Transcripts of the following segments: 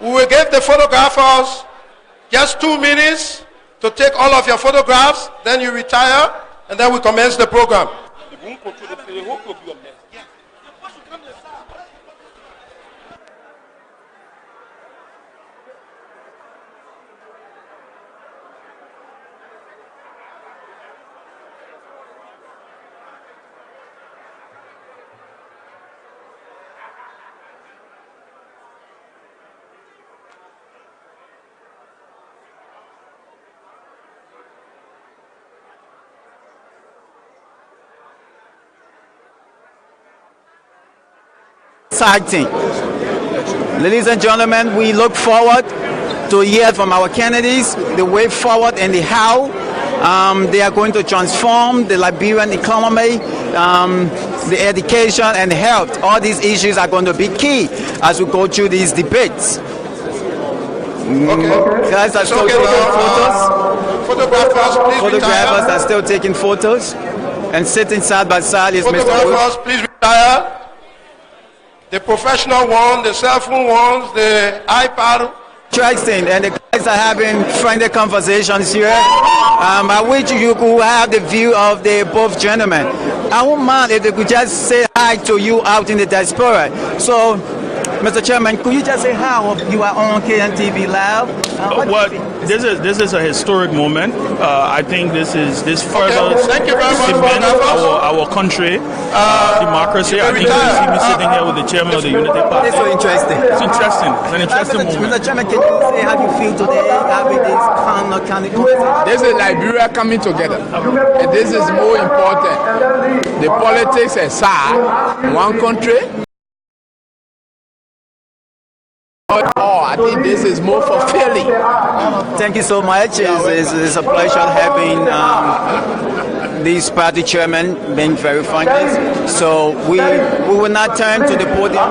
we will give the photographers just 2 minutes to take all of your photographs, then you retire, and then we commence the program. Exciting. Ladies and gentlemen, we look forward to hear from our candidates the way forward and the how they are going to transform the Liberian economy, the education and health. All these issues are going to be key as we go through these debates. Okay. Guys are still taking photos. Photographers, please Photographers retire. are still taking photos. And sitting side by side is Mr. Wood. Photographers, please retire. The professional one, the cell phone ones, the iPad. Interesting, and the guys are having friendly conversations here. I wish you could have the view of the both gentlemen. I wouldn't mind if they could just say hi to you out in the diaspora. So, Mr. Chairman, could you just say how you are on KNTV Live? Well, this is a historic moment. I think this further cement our country, democracy. I think you see me sitting here with the chairman of the Unity Party. It's so interesting. It's interesting. It's an interesting moment. Mr. Chairman, can you say how you feel today having this kind of conversation? This is Liberia coming together. And this is more important. The politics aside, one country. I think this is more fulfilling. Thank you so much. It's a pleasure having these party chairmen being very friendly. So we will not turn to the podium.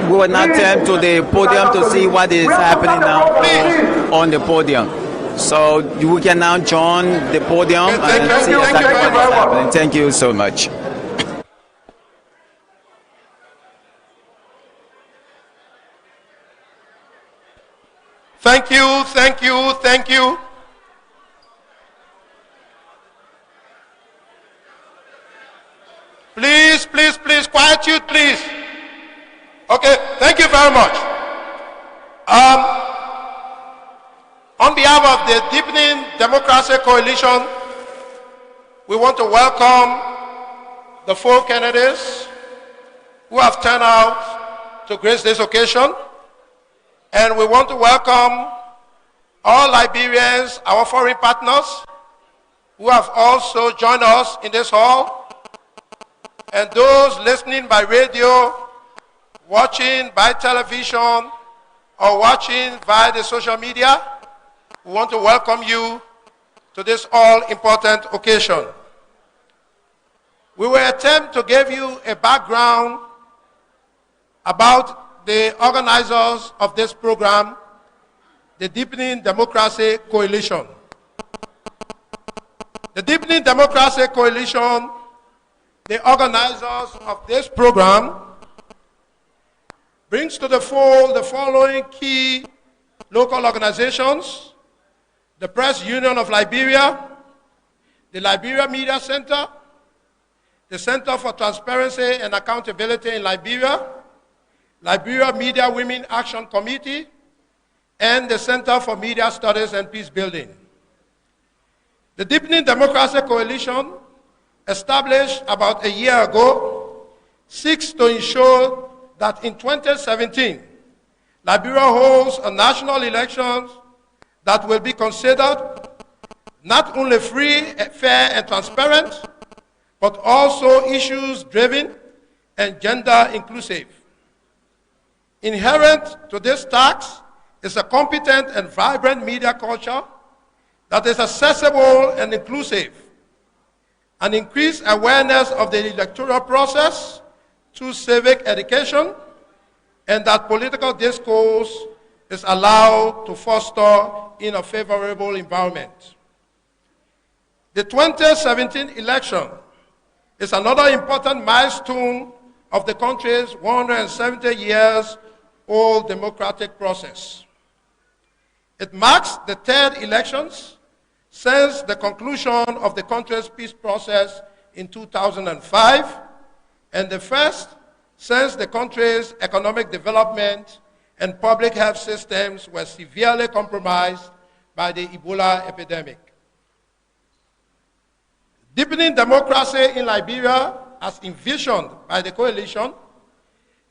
We will not turn to the podium to see what is happening now on the podium. So we can now join the podium and see exactly what is happening. Thank you so much. Thank you, thank you, thank you. Please, please, please, quiet you, please. Okay, thank you very much. On behalf of the Deepening Democracy Coalition, we want to welcome the 4 candidates who have turned out to grace this occasion. And we want to welcome all Liberians, our foreign partners, who have also joined us in this hall, and those listening by radio, watching by television, or watching via the social media. We want to welcome you to this all-important occasion. We will attempt to give you a background about the organizers of this program, the Deepening Democracy Coalition. The Deepening Democracy Coalition, the organizers of this program, brings to the fold the following key local organizations: the Press Union of Liberia, the Liberia Media Center, the Center for Transparency and Accountability in Liberia, Liberia Media Women Action Committee, and the Center for Media Studies and Peace Building. The Deepening Democracy Coalition, established about a year ago, seeks to ensure that in 2017, Liberia holds a national elections that will be considered not only free, fair, and transparent, but also issues-driven and gender-inclusive. Inherent to this task is a competent and vibrant media culture that is accessible and inclusive, an increased awareness of the electoral process through civic education, and that political discourse is allowed to foster in a favorable environment. The 2017 election is another important milestone of the country's 170 years whole democratic process. It marks the third elections since the conclusion of the country's peace process in 2005, and the first since the country's economic development and public health systems were severely compromised by the Ebola epidemic. Deepening democracy in Liberia, as envisioned by the coalition,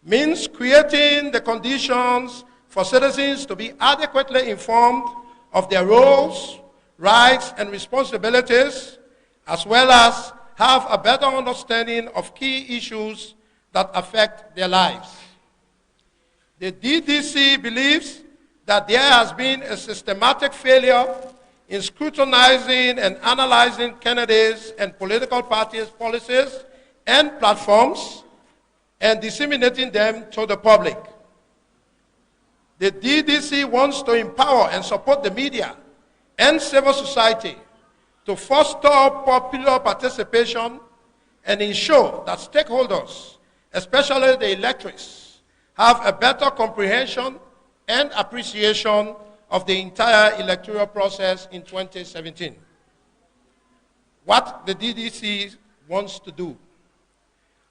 means creating the conditions for citizens to be adequately informed of their roles, rights, and responsibilities, as well as have a better understanding of key issues that affect their lives. The DDC believes that there has been a systematic failure in scrutinizing and analyzing candidates and political parties' policies and platforms and disseminating them to the public. The DDC wants to empower and support the media and civil society to foster popular participation and ensure that stakeholders, especially the electors, have a better comprehension and appreciation of the entire electoral process in 2017. What the DDC wants to do.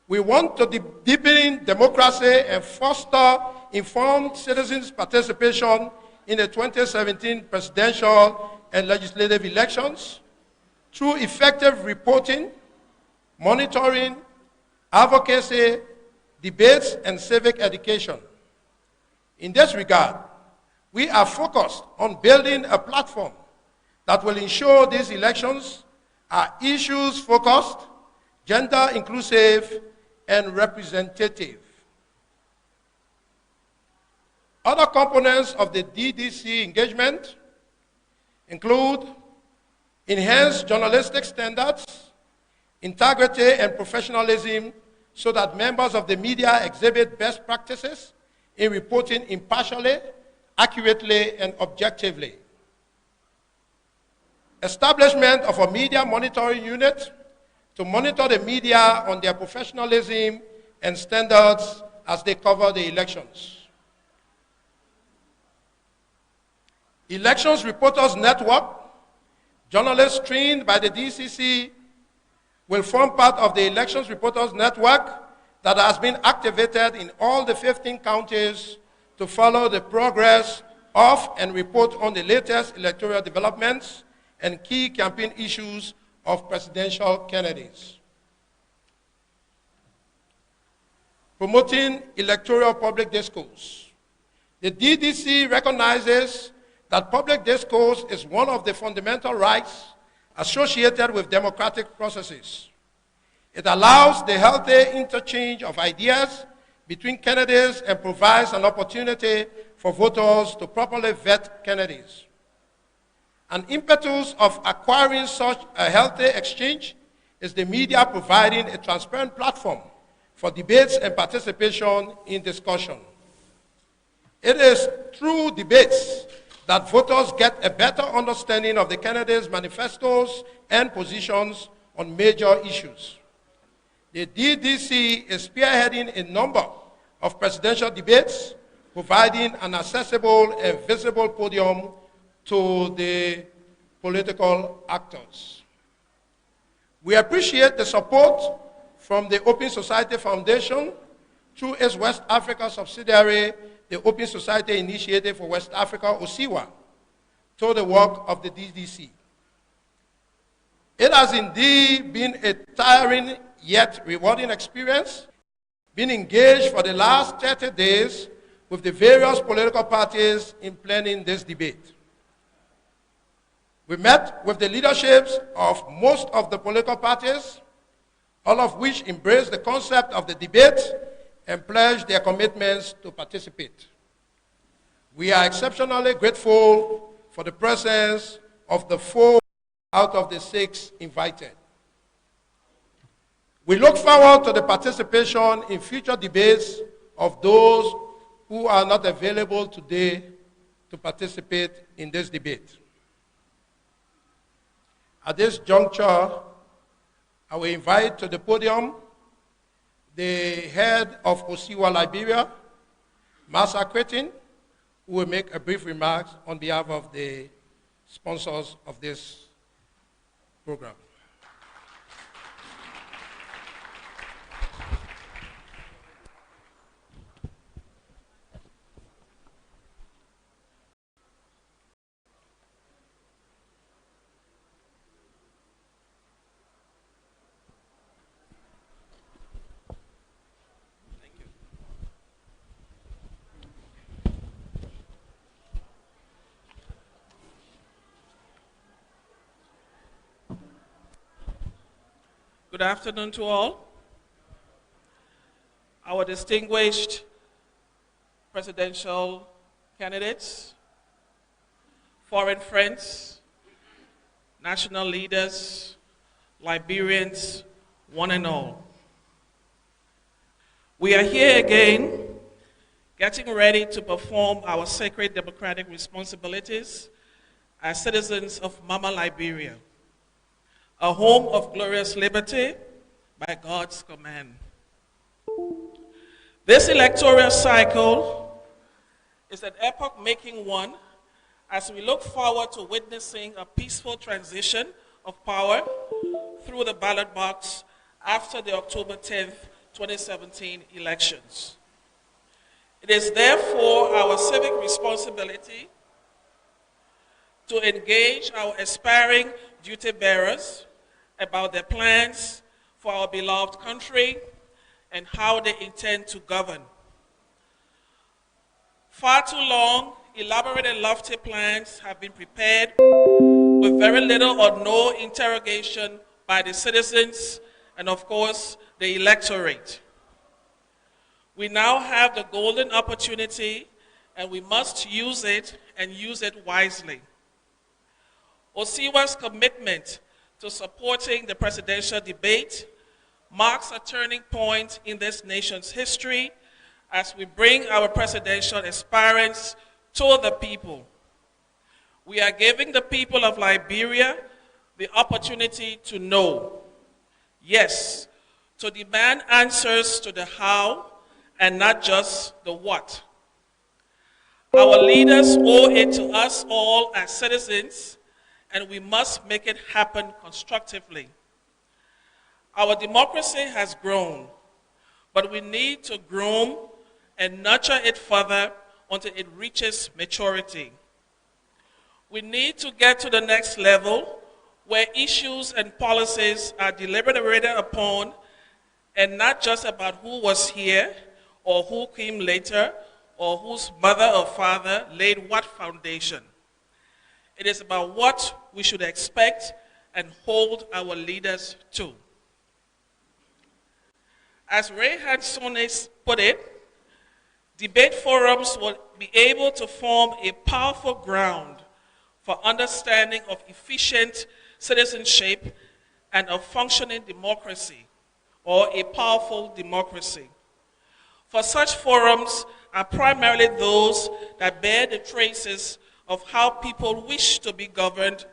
We want to deepen democracy and foster informed citizens' participation in the 2017 presidential and legislative elections through effective reporting, monitoring, advocacy, debates, and civic education. In this regard, we are focused on building a platform that will ensure these elections are issues-focused, gender-inclusive, and representative. Other components of the DDC engagement include enhanced journalistic standards, integrity and professionalism so that members of the media exhibit best practices in reporting impartially, accurately, and objectively. Establishment of a media monitoring unit to monitor the media on their professionalism and standards as they cover the elections. Elections Reporters Network, journalists trained by the DCC will form part of the Elections Reporters Network that has been activated in all the 15 counties to follow the progress of and report on the latest electoral developments and key campaign issues of presidential candidates. Promoting electoral public discourse. The DDC recognizes that public discourse is one of the fundamental rights associated with democratic processes. It allows the healthy interchange of ideas between candidates and provides an opportunity for voters to properly vet candidates. An impetus of acquiring such a healthy exchange is the media providing a transparent platform for debates and participation in discussion. It is through debates that voters get a better understanding of the candidates' manifestos and positions on major issues. The DDC is spearheading a number of presidential debates, providing an accessible and visible podium to the political actors. We appreciate the support from the Open Society Foundation through its West Africa subsidiary, the Open Society Initiative for West Africa, OSIWA, to the work of the DDC. It has indeed been a tiring yet rewarding experience, being engaged for the last 30 days with the various political parties in planning this debate. We met with the leaderships of most of the political parties, all of which embraced the concept of the debate and pledged their commitments to participate. We are exceptionally grateful for the presence of the 4 out of the 6 invited. We look forward to the participation in future debates of those who are not available today to participate in this debate. At this juncture, I will invite to the podium the head of OSIWA Liberia, Master Lrtn, who will make a brief remarks on behalf of the sponsors of this program. Good afternoon to all. Our distinguished presidential candidates, foreign friends, national leaders, Liberians, one and all. We are here again, getting ready to perform our sacred democratic responsibilities as citizens of Mama Liberia, a home of glorious liberty by God's command. This electoral cycle is an epoch-making one as we look forward to witnessing a peaceful transition of power through the ballot box after the October 10th, 2017 elections. It is therefore our civic responsibility to engage our aspiring duty bearers about their plans for our beloved country and how they intend to govern. Far too long, elaborate and lofty plans have been prepared with very little or no interrogation by the citizens and, of course, the electorate. We now have the golden opportunity, and we must use it and use it wisely. Osiwa's commitment to supporting the presidential debate marks a turning point in this nation's history as we bring our presidential aspirants to the people. We are giving the people of Liberia the opportunity to know, yes, to demand answers to the how and not just the what. Our leaders owe it to us all as citizens, and we must make it happen constructively. Our democracy has grown, but we need to groom and nurture it further until it reaches maturity. We need to get to the next level where issues and policies are deliberated upon and not just about who was here or who came later or whose mother or father laid what foundation. It is about what we should expect and hold our leaders to. As Lrtn Sones put it, debate forums will be able to form a powerful ground for understanding of efficient citizenship and of functioning democracy, or a powerful democracy. For such forums are primarily those that bear the traces of how people wish to be governed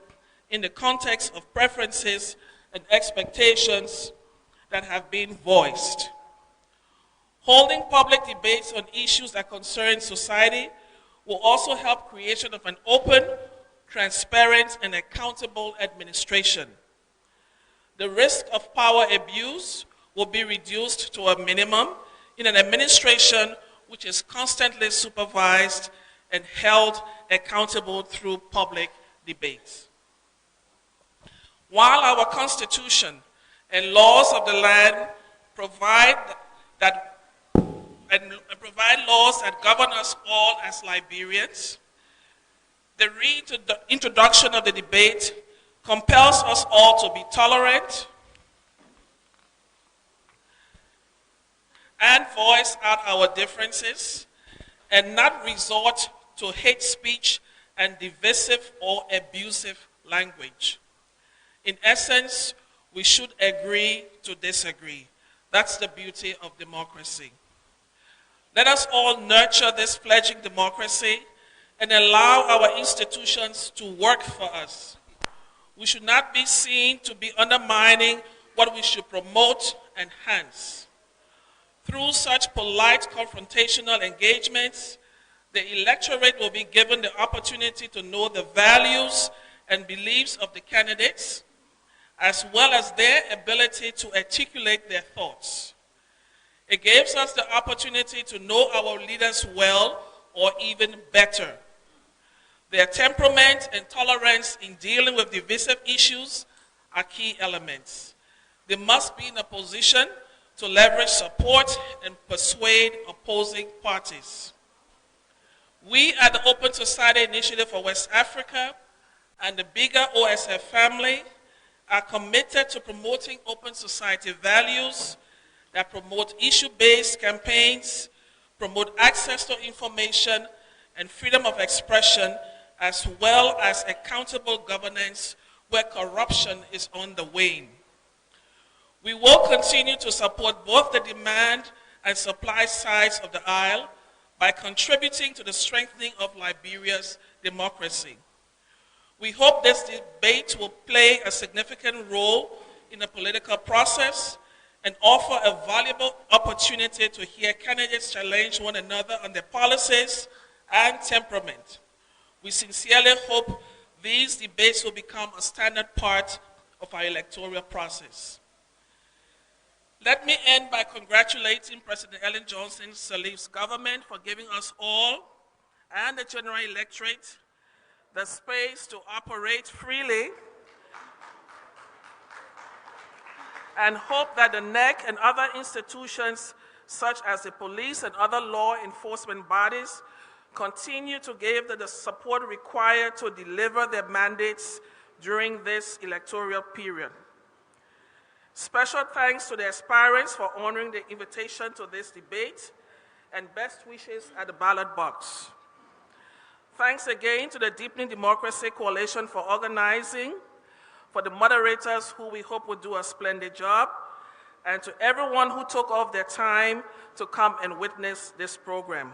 in the context of preferences and expectations that have been voiced. Holding public debates on issues that concern society will also help creation of an open, transparent, and accountable administration. The risk of power abuse will be reduced to a minimum in an administration which is constantly supervised and held accountable through public debates. While our Constitution and laws of the land provide laws that govern us all as Liberians, the reintroduction of the debate compels us all to be tolerant and voice out our differences and not resort to hate speech and divisive or abusive language. In essence, we should agree to disagree. That's the beauty of democracy. Let us all nurture this fledgling democracy and allow our institutions to work for us. We should not be seen to be undermining what we should promote and enhance. Through such polite confrontational engagements, the electorate will be given the opportunity to know the values and beliefs of the candidates, as well as their ability to articulate their thoughts. It gives us the opportunity to know our leaders well, or even better. Their temperament and tolerance in dealing with divisive issues are key elements. They must be in a position to leverage support and persuade opposing parties. We at the Open Society Initiative for West Africa and the bigger OSF family are committed to promoting open society values that promote issue-based campaigns, promote access to information and freedom of expression, as well as accountable governance where corruption is on the wane. We will continue to support both the demand and supply sides of the aisle by contributing to the strengthening of Liberia's democracy. We hope this debate will play a significant role in the political process and offer a valuable opportunity to hear candidates challenge one another on their policies and temperament. We sincerely hope these debates will become a standard part of our electoral process. Let me end by congratulating President Ellen Johnson Sirleaf's government for giving us all and the general electorate the space to operate freely, and hope that the NEC and other institutions such as the police and other law enforcement bodies continue to give the support required to deliver their mandates during this electoral period. Special thanks to the aspirants for honoring the invitation to this debate, and best wishes at the ballot box. Thanks again to the Deepening Democracy Coalition for organizing, for the moderators who we hope will do a splendid job, and to everyone who took off their time to come and witness this program.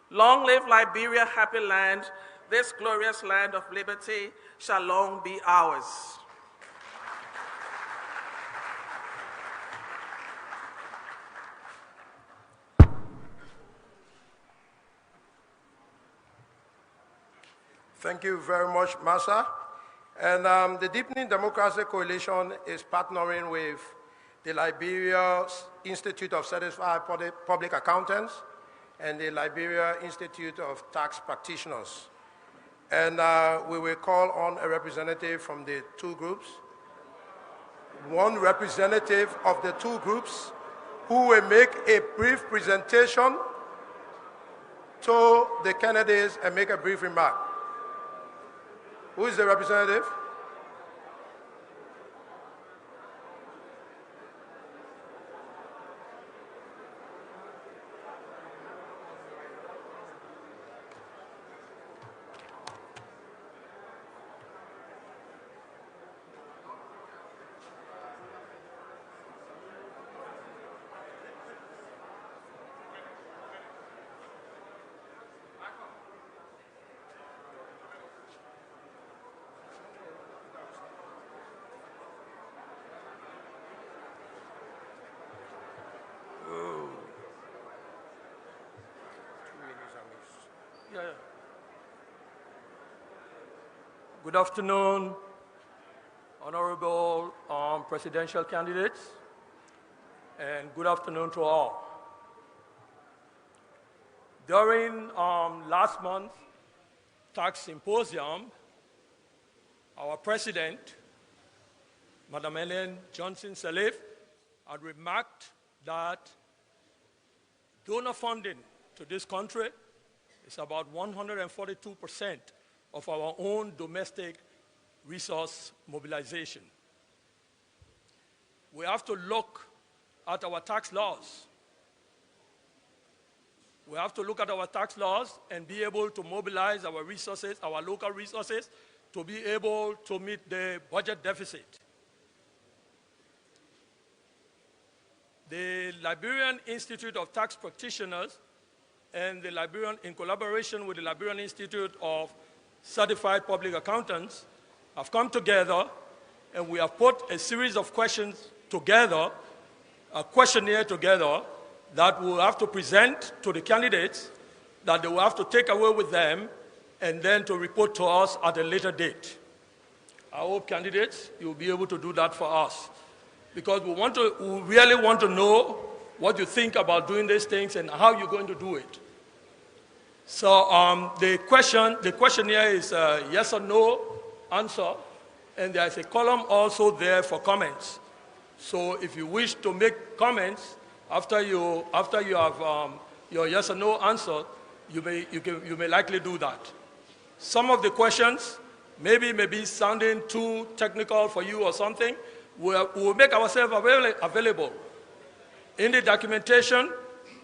Long live Liberia, happy land. This glorious land of liberty shall long be ours. Thank you very much, Massa. And the Deepening Democracy Coalition is partnering with the Liberia Institute of Certified Public Accountants and the Liberia Institute of Tax Practitioners. And we will call on a representative from the two groups. One representative of the two groups who will make a brief presentation to the candidates and make a brief remark. Who is the representative? Good afternoon, honorable presidential candidates, and good afternoon to all. During last month's tax symposium, our president, Madam Ellen Johnson Sirleaf, had remarked that donor funding to this country is about 142% of our own domestic resource mobilization. We have to look at our tax laws. We have to look at our tax laws and be able to mobilize our resources, our local resources, to be able to meet the budget deficit. The Liberian Institute of Tax Practitioners and the Liberian, in collaboration with the Liberian Institute of Certified Public Accountants, have come together and we have put a series of questions together, a questionnaire together that we'll have to present to the candidates, that they will have to take away with them, and then to report to us at a later date. I hope, candidates, you'll be able to do that for us, because we really want to know what you think about doing these things and how you're going to do it. So the questionnaire is a yes or no answer, and there's a column also there for comments. So if you wish to make comments after you have your yes or no answer, you may likely do that. Some of the questions may be sounding too technical for you or something. We'll make ourselves available. In the documentation,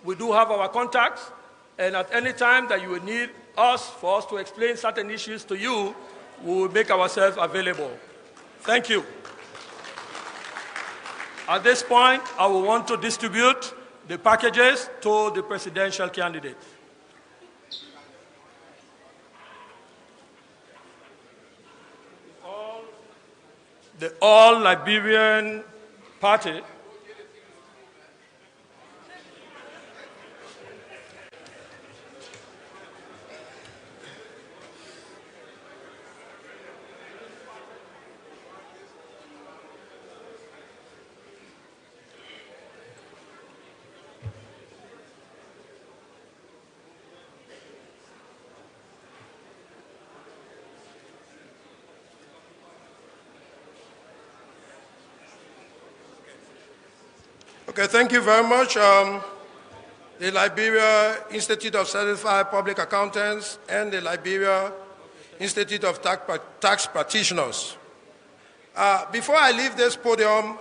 we do have our contacts, and at any time that you will need us for us to explain certain issues to you, we will make ourselves available. Thank you. At this point, I will want to distribute the packages to the presidential candidates. The All-Liberian Party Okay, thank you very much. The Liberia Institute of Certified Public Accountants and the Liberia Institute of Tax Practitioners. Before I leave this podium,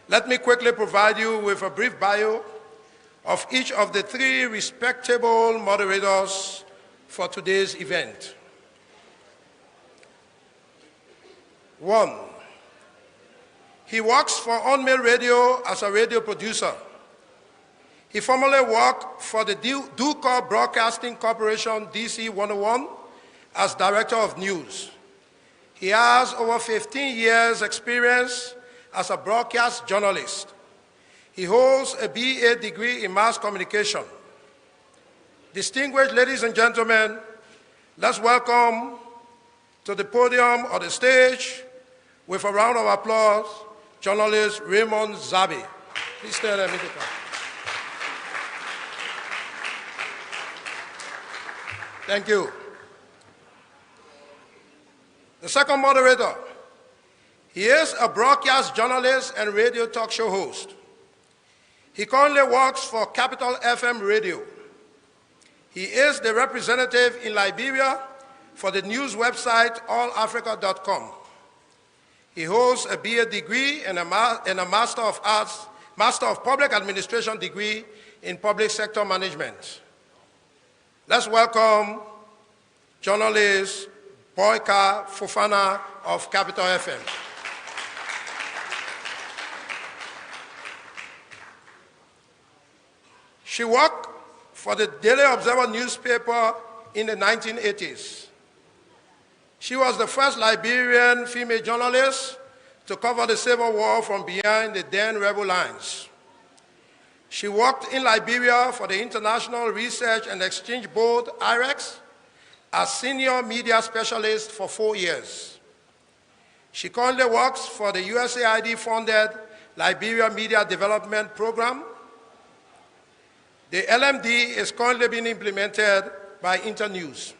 let me quickly provide you with a brief bio of each of the three respectable moderators for today's event. 1. He works for Unmail Radio as a radio producer. He formerly worked for the Ducor Broadcasting Corporation, DC 101, as Director of News. He has over 15 years' experience as a broadcast journalist. He holds a BA degree in mass communication. Distinguished ladies and gentlemen, let's welcome to the podium or the stage, with a round of applause, journalist Raymond Zabi. Please stand and meet the crowd. Thank you. The second moderator, he is a broadcast journalist and radio talk show host. He currently works for Capital FM Radio. He is the representative in Liberia for the news website allafrica.com. He holds a BA degree and a Master of Public Administration degree in Public Sector Management. Let's welcome journalist Boyka Fofana of Capital FM. She worked for the Daily Observer newspaper in the 1980s. She was the first Liberian female journalist to cover the Civil War from behind the then rebel lines. She worked in Liberia for the International Research and Exchange Board, IREX, as senior media specialist for 4 years. She currently works for the USAID-funded Liberia Media Development Program. The LMD is currently being implemented by Internews.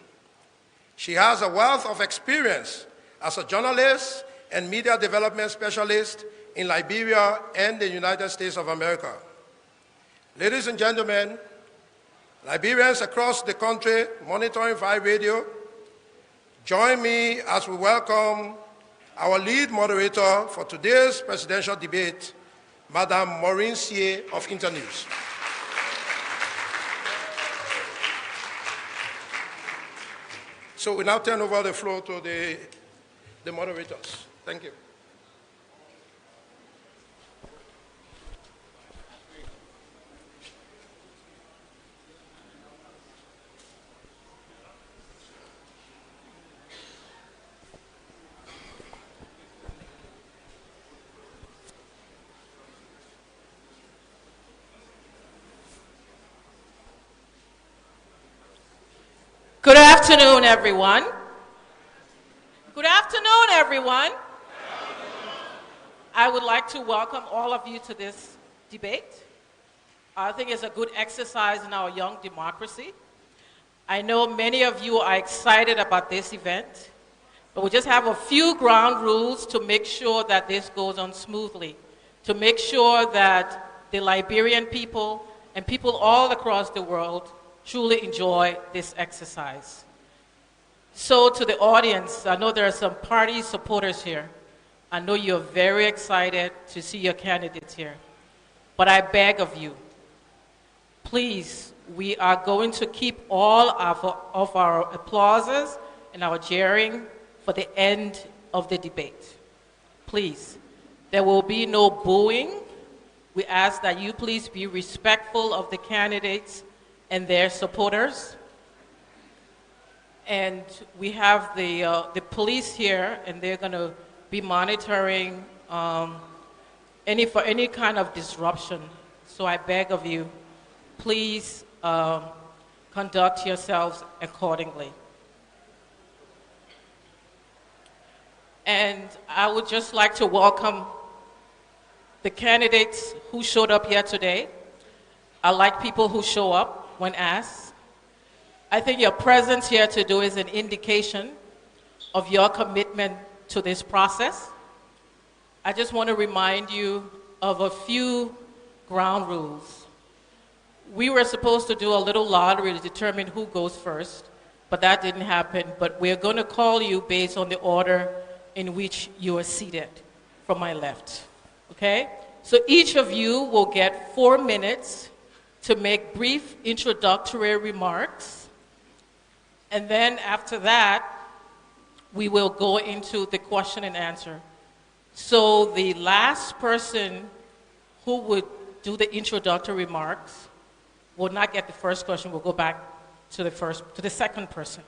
She has a wealth of experience as a journalist and media development specialist in Liberia and the United States of America. Ladies and gentlemen, Liberians across the country monitoring via radio, join me as we welcome our lead moderator for today's presidential debate, Madame Maureen Sie of Internews. So we now turn over the floor to the moderators. Thank you. Good afternoon, everyone. Good afternoon, everyone. I would like to welcome all of you to this debate. I think it's a good exercise in our young democracy. I know many of you are excited about this event, but we just have a few ground rules to make sure that this goes on smoothly, to make sure that the Liberian people and people all across the world truly enjoy this exercise. So to the audience, I know there are some party supporters here. I know you're very excited to see your candidates here. But I beg of you, please, we are going to keep all of our applauses and our jeering for the end of the debate. Please, there will be no booing. We ask that you please be respectful of the candidates and their supporters. And we have the police here, and they're going to be monitoring for any kind of disruption. So I beg of you, please conduct yourselves accordingly. And I would just like to welcome the candidates who showed up here today. I like people who show up when asked. I think your presence here today is an indication of your commitment to this process. I just want to remind you of a few ground rules. We were supposed to do a little lottery to determine who goes first, but that didn't happen. But we're going to call you based on the order in which you are seated from my left. Okay? So each of you will get 4 minutes to make brief introductory remarks. And then after that, we will go into the question and answer. So the last person who would do the introductory remarks will not get the first question. We'll go back to the second person.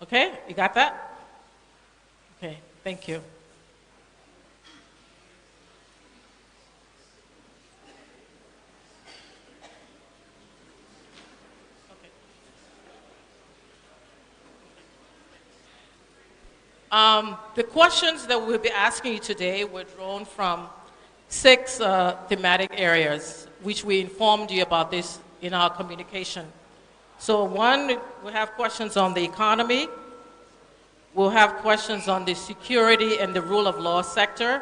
Okay? You got that? Okay, thank you. The questions that we'll be asking you today were drawn from 6 thematic areas, which we informed you about this in our communication. So 1, we have questions on the economy. We'll have questions on the security and the rule of law sector.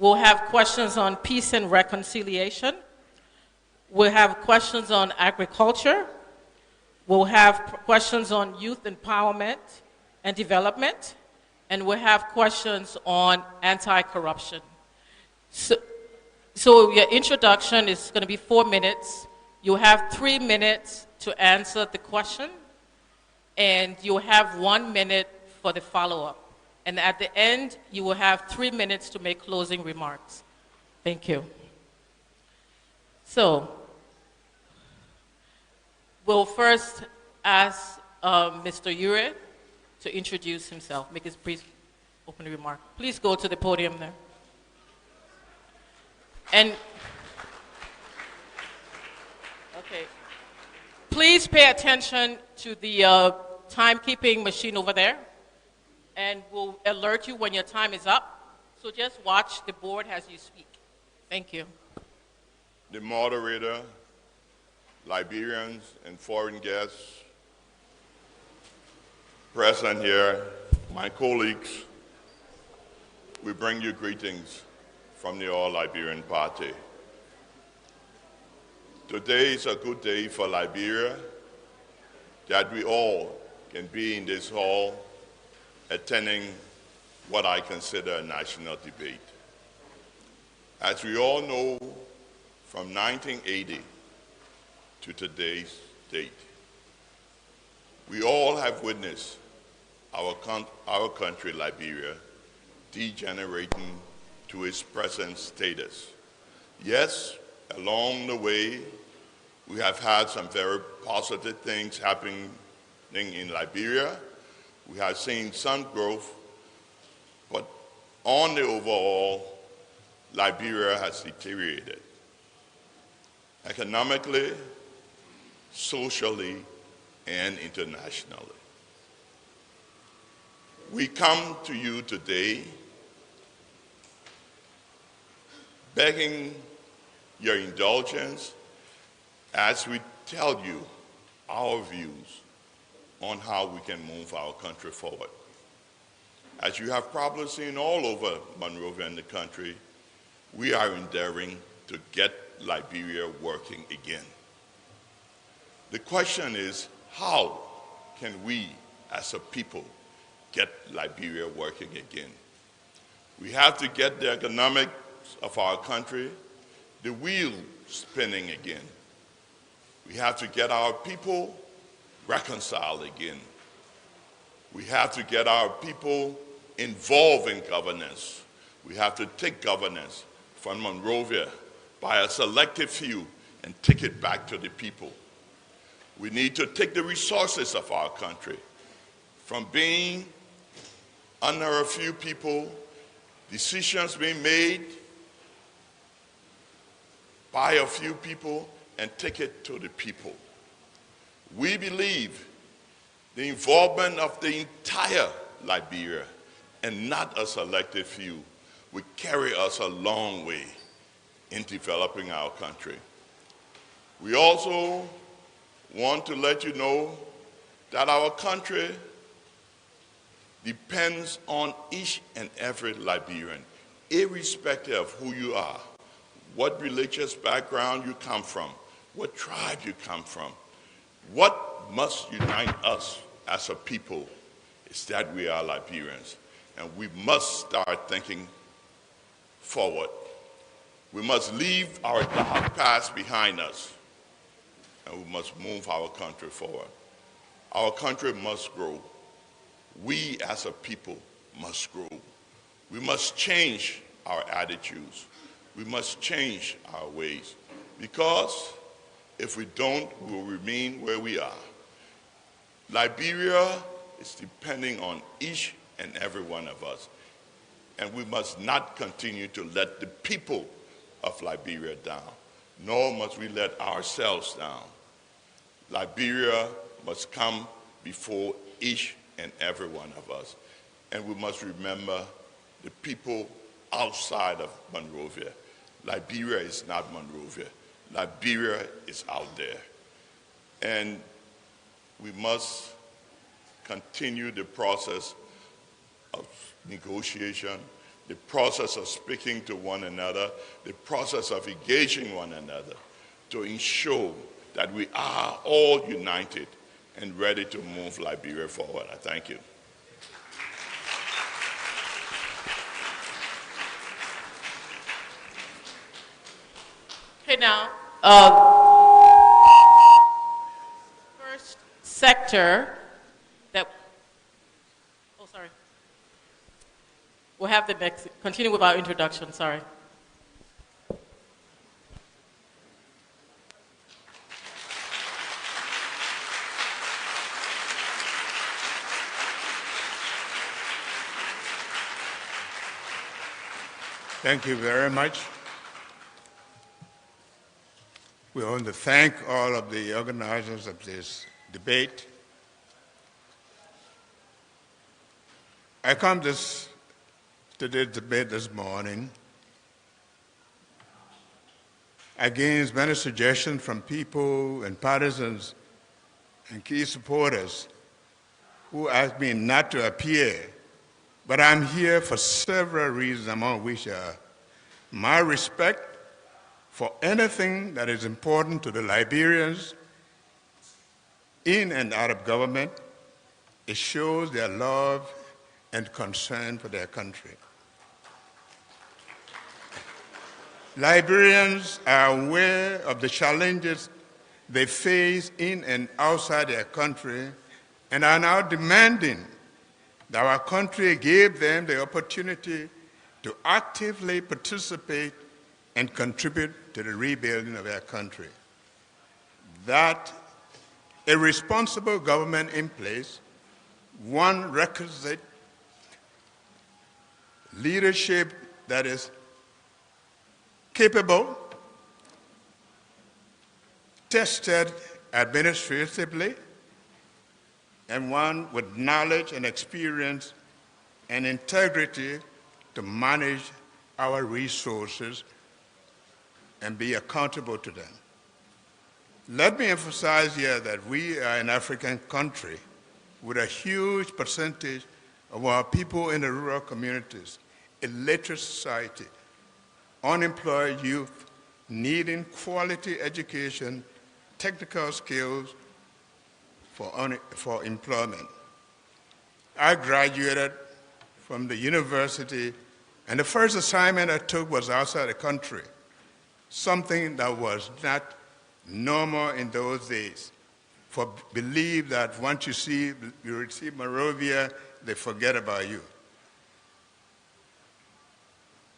We'll have questions on peace and reconciliation. We'll have questions on agriculture. We'll have questions on youth empowerment and development, and we'll have questions on anti-corruption. So your introduction is going to be 4 minutes. You'll have 3 minutes to answer the question, and you'll have 1 minute for the follow-up. And at the end, you will have 3 minutes to make closing remarks. Thank you. So, we'll first ask Mr. Lrtn to introduce himself, make his brief opening remark. Please go to the podium there. And, okay, please pay attention to the timekeeping machine over there, and we'll alert you when your time is up. So just watch the board as you speak. Thank you. The moderator, Liberians and foreign guests present here, my colleagues, we bring you greetings from the All-Liberian Party. Today is a good day for Liberia, that we all can be in this hall attending what I consider a national debate. As we all know, from 1980 to today's date, we all have witnessed our country, Liberia, degenerating to its present status. Yes, along the way, we have had some very positive things happening in Liberia. We have seen some growth, but on the overall, Liberia has deteriorated. Economically, socially, and internationally. We come to you today begging your indulgence as we tell you our views on how we can move our country forward. As you have probably seen all over Monrovia and the country, we are endeavoring to get Liberia working again. The question is, how can we as a people get Liberia working again? We have to get the economics of our country, the wheel spinning again. We have to get our people reconciled again. We have to get our people involved in governance. We have to take governance from Monrovia by a selective few and take it back to the people. We need to take the resources of our country from being under a few people, decisions being made by a few people, and take it to the people. We believe the involvement of the entire Liberia and not a selective few will carry us a long way in developing our country. We also want to let you know that our country depends on each and every Liberian, irrespective of who you are, what religious background you come from, what tribe you come from. What must unite us as a people is that we are Liberians, and we must start thinking forward. We must leave our dark past behind us, and we must move our country forward. Our country must grow. We as a people must grow. We must change our attitudes. We must change our ways, because if we don't, we will remain where we are. Liberia is depending on each and every one of us, and we must not continue to let the people of Liberia down, nor must we let ourselves down. Liberia must come before each and every one of us, and we must remember the people outside of Monrovia. Liberia is not Monrovia. Liberia is out there. And we must continue the process of negotiation, the process of speaking to one another, the process of engaging one another to ensure that we are all united and ready to move Liberia forward. I thank you. Okay, now, first sector that, oh, sorry. We'll have the next, continue with our introduction, sorry. Thank you very much. We want to thank all of the organizers of this debate. I come to this debate this morning against many suggestions from people and partisans and key supporters who asked me not to appear, but I'm here for several reasons, among which are my respect for anything that is important to the Liberians in and out of government. It shows their love and concern for their country. Liberians are aware of the challenges they face in and outside their country and are now demanding that our country give them the opportunity to actively participate and contribute to the rebuilding of our country. That a responsible government in place, one requisite leadership that is capable, tested administratively, and one with knowledge and experience and integrity to manage our resources and be accountable to them. Let me emphasize here that we are an African country with a huge percentage of our people in the rural communities, illiterate society, unemployed youth needing quality education, technical skills for employment. I graduated from the university, and the first assignment I took was outside the country, something that was not normal in those days. For believe that once you receive Monrovia, they forget about you.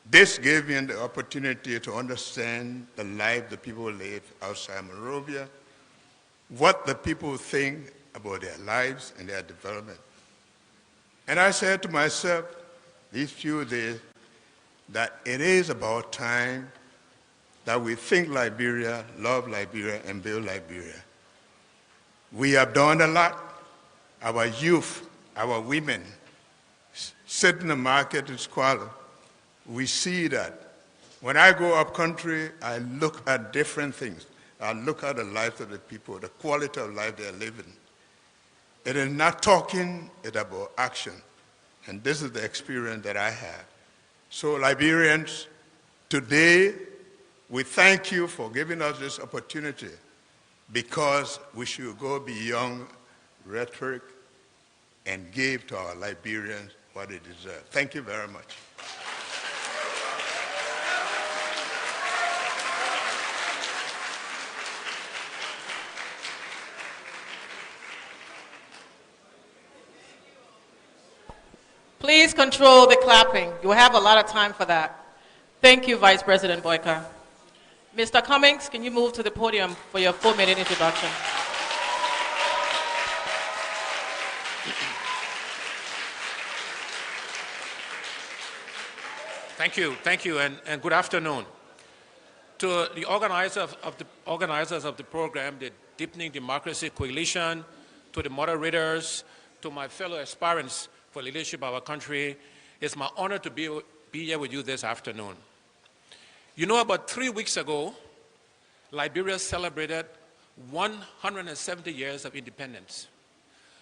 This gave me the opportunity to understand the life the people live outside Monrovia, what the people think about their lives and their development. And I said to myself these few days that it is about time that we think Liberia, love Liberia, and build Liberia. We have done a lot. Our youth, our women, sit in the market in squalor. We see that. When I go up country, I look at different things. I look at the lives of the people, the quality of life they're living. It is not talking, it's about action. And this is the experience that I have. So Liberians, today, we thank you for giving us this opportunity because we should go beyond rhetoric and give to our Liberians what they deserve. Thank you very much. Please control the clapping. You have a lot of time for that. Thank you, Vice President Boyka. Mr. Cummings, can you move to the podium for your 4-minute introduction? Thank you, and good afternoon. To the organizers of the program, the Deepening Democracy Coalition, to the moderators, to my fellow aspirants for leadership of our country, it's my honor to be here with you this afternoon. You know, about 3 weeks ago, Liberia celebrated 170 years of independence,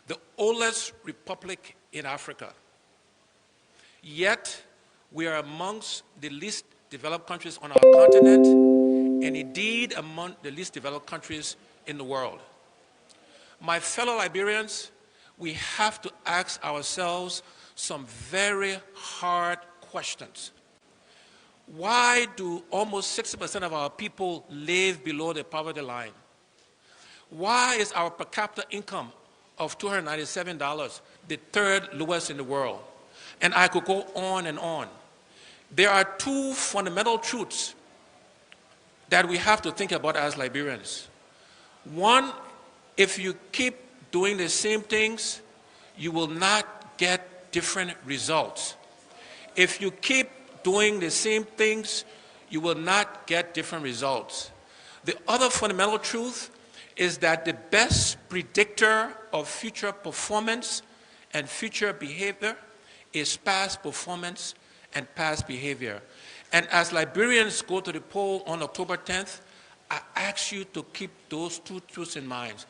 the oldest republic in Africa. Yet, we are amongst the least developed countries on our continent, and indeed among the least developed countries in the world. My fellow Liberians, we have to ask ourselves some very hard questions. Why do almost 60% of our people live below the poverty line? Why is our per capita income of $297 the third lowest in the world? And I could go on and on. There are two fundamental truths that we have to think about as Liberians. One, if you keep doing the same things, you will not get different results. If you keep doing the same things, you will not get different results. The other fundamental truth is that the best predictor of future performance and future behavior is past performance and past behavior. And as Liberians go to the poll on October 10th, I ask you to keep those two truths in mind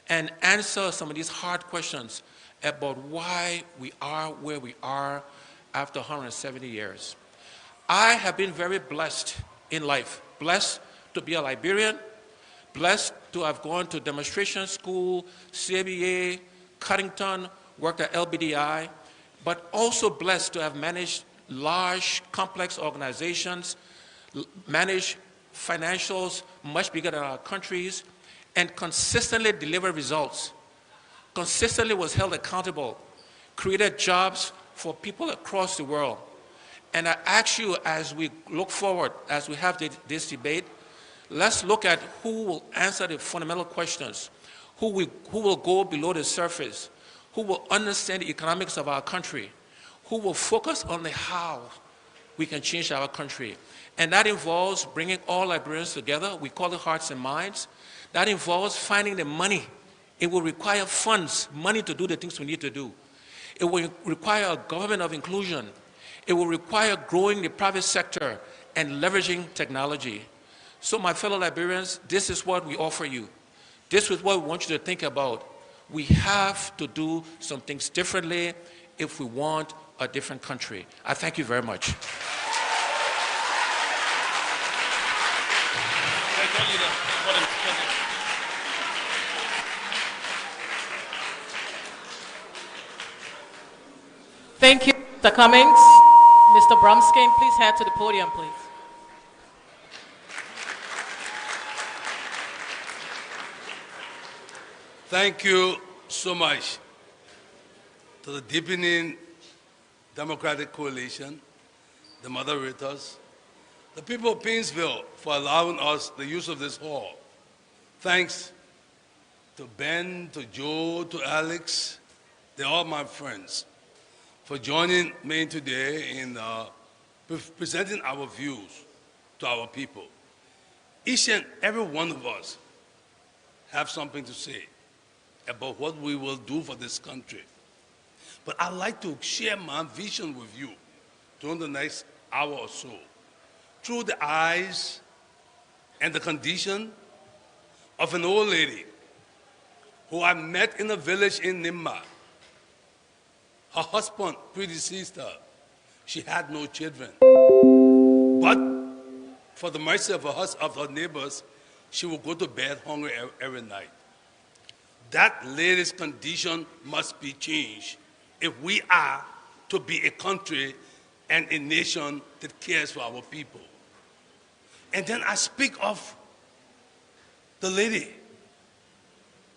and answer some of these hard questions about why we are where we are after 170 years. I have been very blessed in life, blessed to be a Liberian, blessed to have gone to demonstration school, CABA, Cuttington, worked at LBDI, but also blessed to have managed large, complex organizations, managed financials much bigger than our countries, and consistently delivered results, consistently was held accountable, created jobs for people across the world. And I ask you, as we look forward, as we have this debate, let's look at who will answer the fundamental questions, who will go below the surface, who will understand the economics of our country, who will focus on the how we can change our country. And that involves bringing all Liberians together. We call it hearts and minds. That involves finding the money It will require funds, money to do the things we need to do. It will require a government of inclusion. It will require growing the private sector and leveraging technology. So my fellow Liberians, this is what we offer you. This is what we want you to think about. We have to do some things differently if we want a different country. I thank you very much. Thank you, Mr. Cummings. Mr. Brumskin, please head to the podium, please. Thank you so much to the Deepening Democratic Coalition, the moderators, the people of Painesville for allowing us the use of this hall. Thanks to Ben, to Joe, to Alex, they're all my friends, for joining me today in presenting our views to our people. Each and every one of us have something to say about what we will do for this country. But I'd like to share my vision with you during the next hour or so, through the eyes and the condition of an old lady who I met in a village in Nimba. Her husband predeceased her. She had no children. But for the mercy of her neighbors, she would go to bed hungry every night. That lady's condition must be changed if we are to be a country and a nation that cares for our people. And then I speak of the lady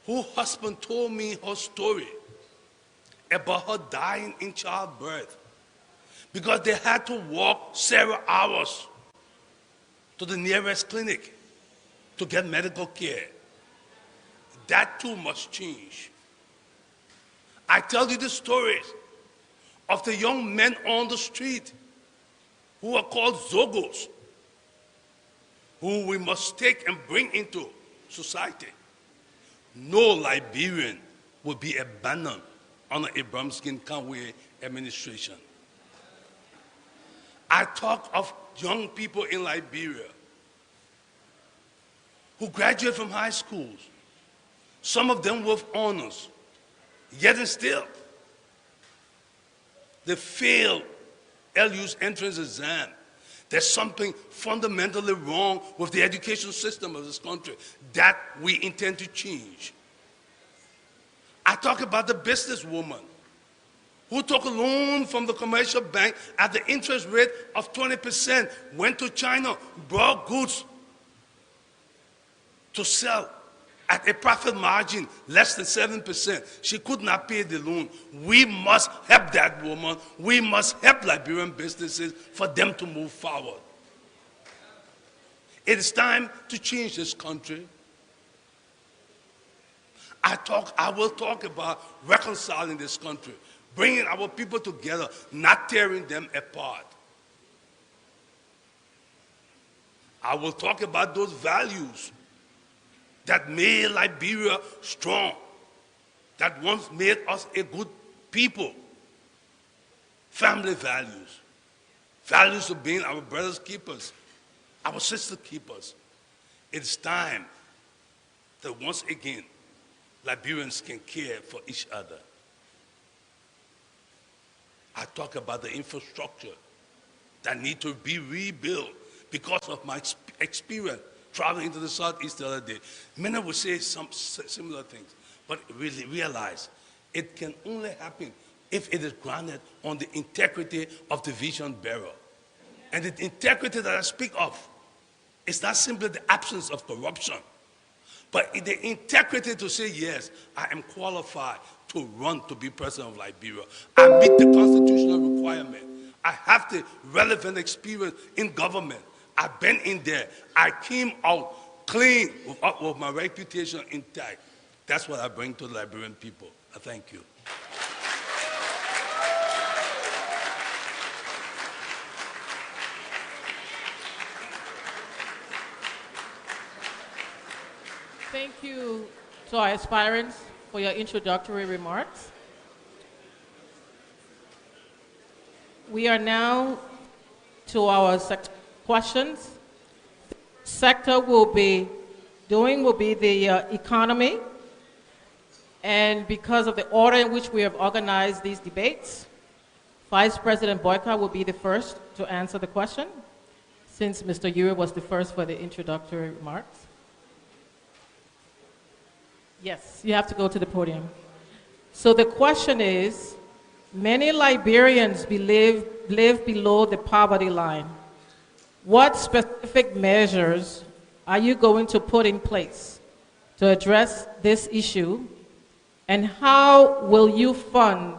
whose husband told me her story about her dying in childbirth because they had to walk several hours to the nearest clinic to get medical care. That too must change. I tell you the stories of the young men on the street who are called Zogos, who we must take and bring into society. No Liberian will be abandoned under a Brumskin-Conway administration. I talk of young people in Liberia who graduate from high schools, some of them with honors, yet and still they fail LU's entrance exam. There's something fundamentally wrong with the education system of this country that we intend to change. I talk about the businesswoman who took a loan from the commercial bank at the interest rate of 20%, went to China, brought goods to sell at a profit margin less than 7%. She could not pay the loan. We must help that woman. We must help Liberian businesses for them to move forward. It is time to change this country. I will talk about reconciling this country, bringing our people together, not tearing them apart. I will talk about those values that made Liberia strong, that once made us a good people. Family values, values of being our brothers' keepers, our sister keepers. It's time that once again, Liberians can care for each other. I talk about the infrastructure that need to be rebuilt because of my experience traveling into the Southeast the other day. Many will say some similar things, but really realize it can only happen if it is grounded on the integrity of the vision bearer. And the integrity that I speak of is not simply the absence of corruption, but the integrity to say, yes, I am qualified to run to be president of Liberia. I meet the constitutional requirement. I have the relevant experience in government. I've been in there. I came out clean with my reputation intact. That's what I bring to the Liberian people. I thank you. Thank you to our aspirants. for your introductory remarks. We are now to our questions. Sector will be the economy. And because of the order in which we have organized these debates, Vice President Boyka will be the first to answer the question, since Mr. Yuri was the first for the introductory remarks. Yes, you have to go to the podium. So the question is, many Liberians live below the poverty line. What specific measures are you going to put in place to address this issue? And how will you fund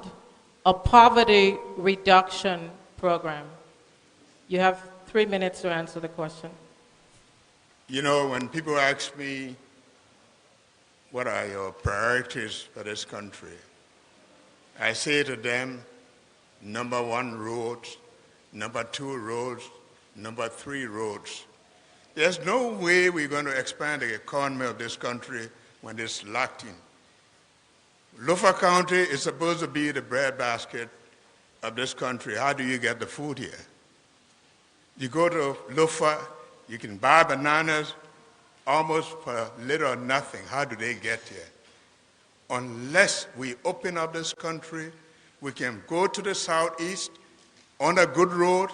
a poverty reduction program? You have 3 minutes to answer the question. You know, when people ask me, what are your priorities for this country? I say to them, number 1, roads, number 2, roads, number 3, roads. There's no way we're going to expand the economy of this country when it's locked in. Lofa County is supposed to be the breadbasket of this country. How do you get the food here? You go to Lofa, you can buy bananas almost for little or nothing. How do they get here? Unless we open up this country, we can go to the southeast on a good road.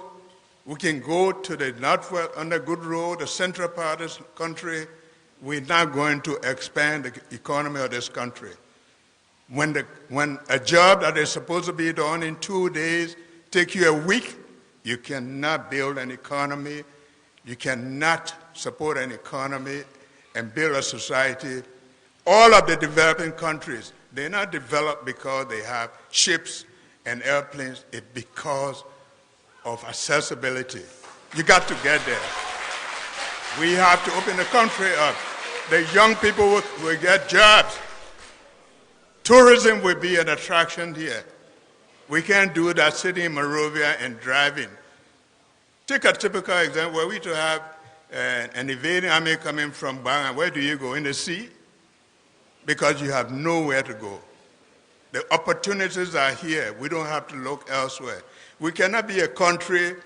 We can go to the northwest on a good road, the central part of this country. We're not going to expand the economy of this country. When a job that is supposed to be done in 2 days takes you a week, you cannot build an economy. You cannot support an economy and build a society. All of the developing countries, they're not developed because they have ships and airplanes. It's because of accessibility. You got to get there. We have to open the country up. The young people will get jobs. Tourism will be an attraction here. We can't do that sitting in Monrovia and driving. Take a typical example where we to have an invading army coming from Banga. Where do you go? In the sea? Because you have nowhere to go. The opportunities are here. We don't have to look elsewhere. We cannot be a country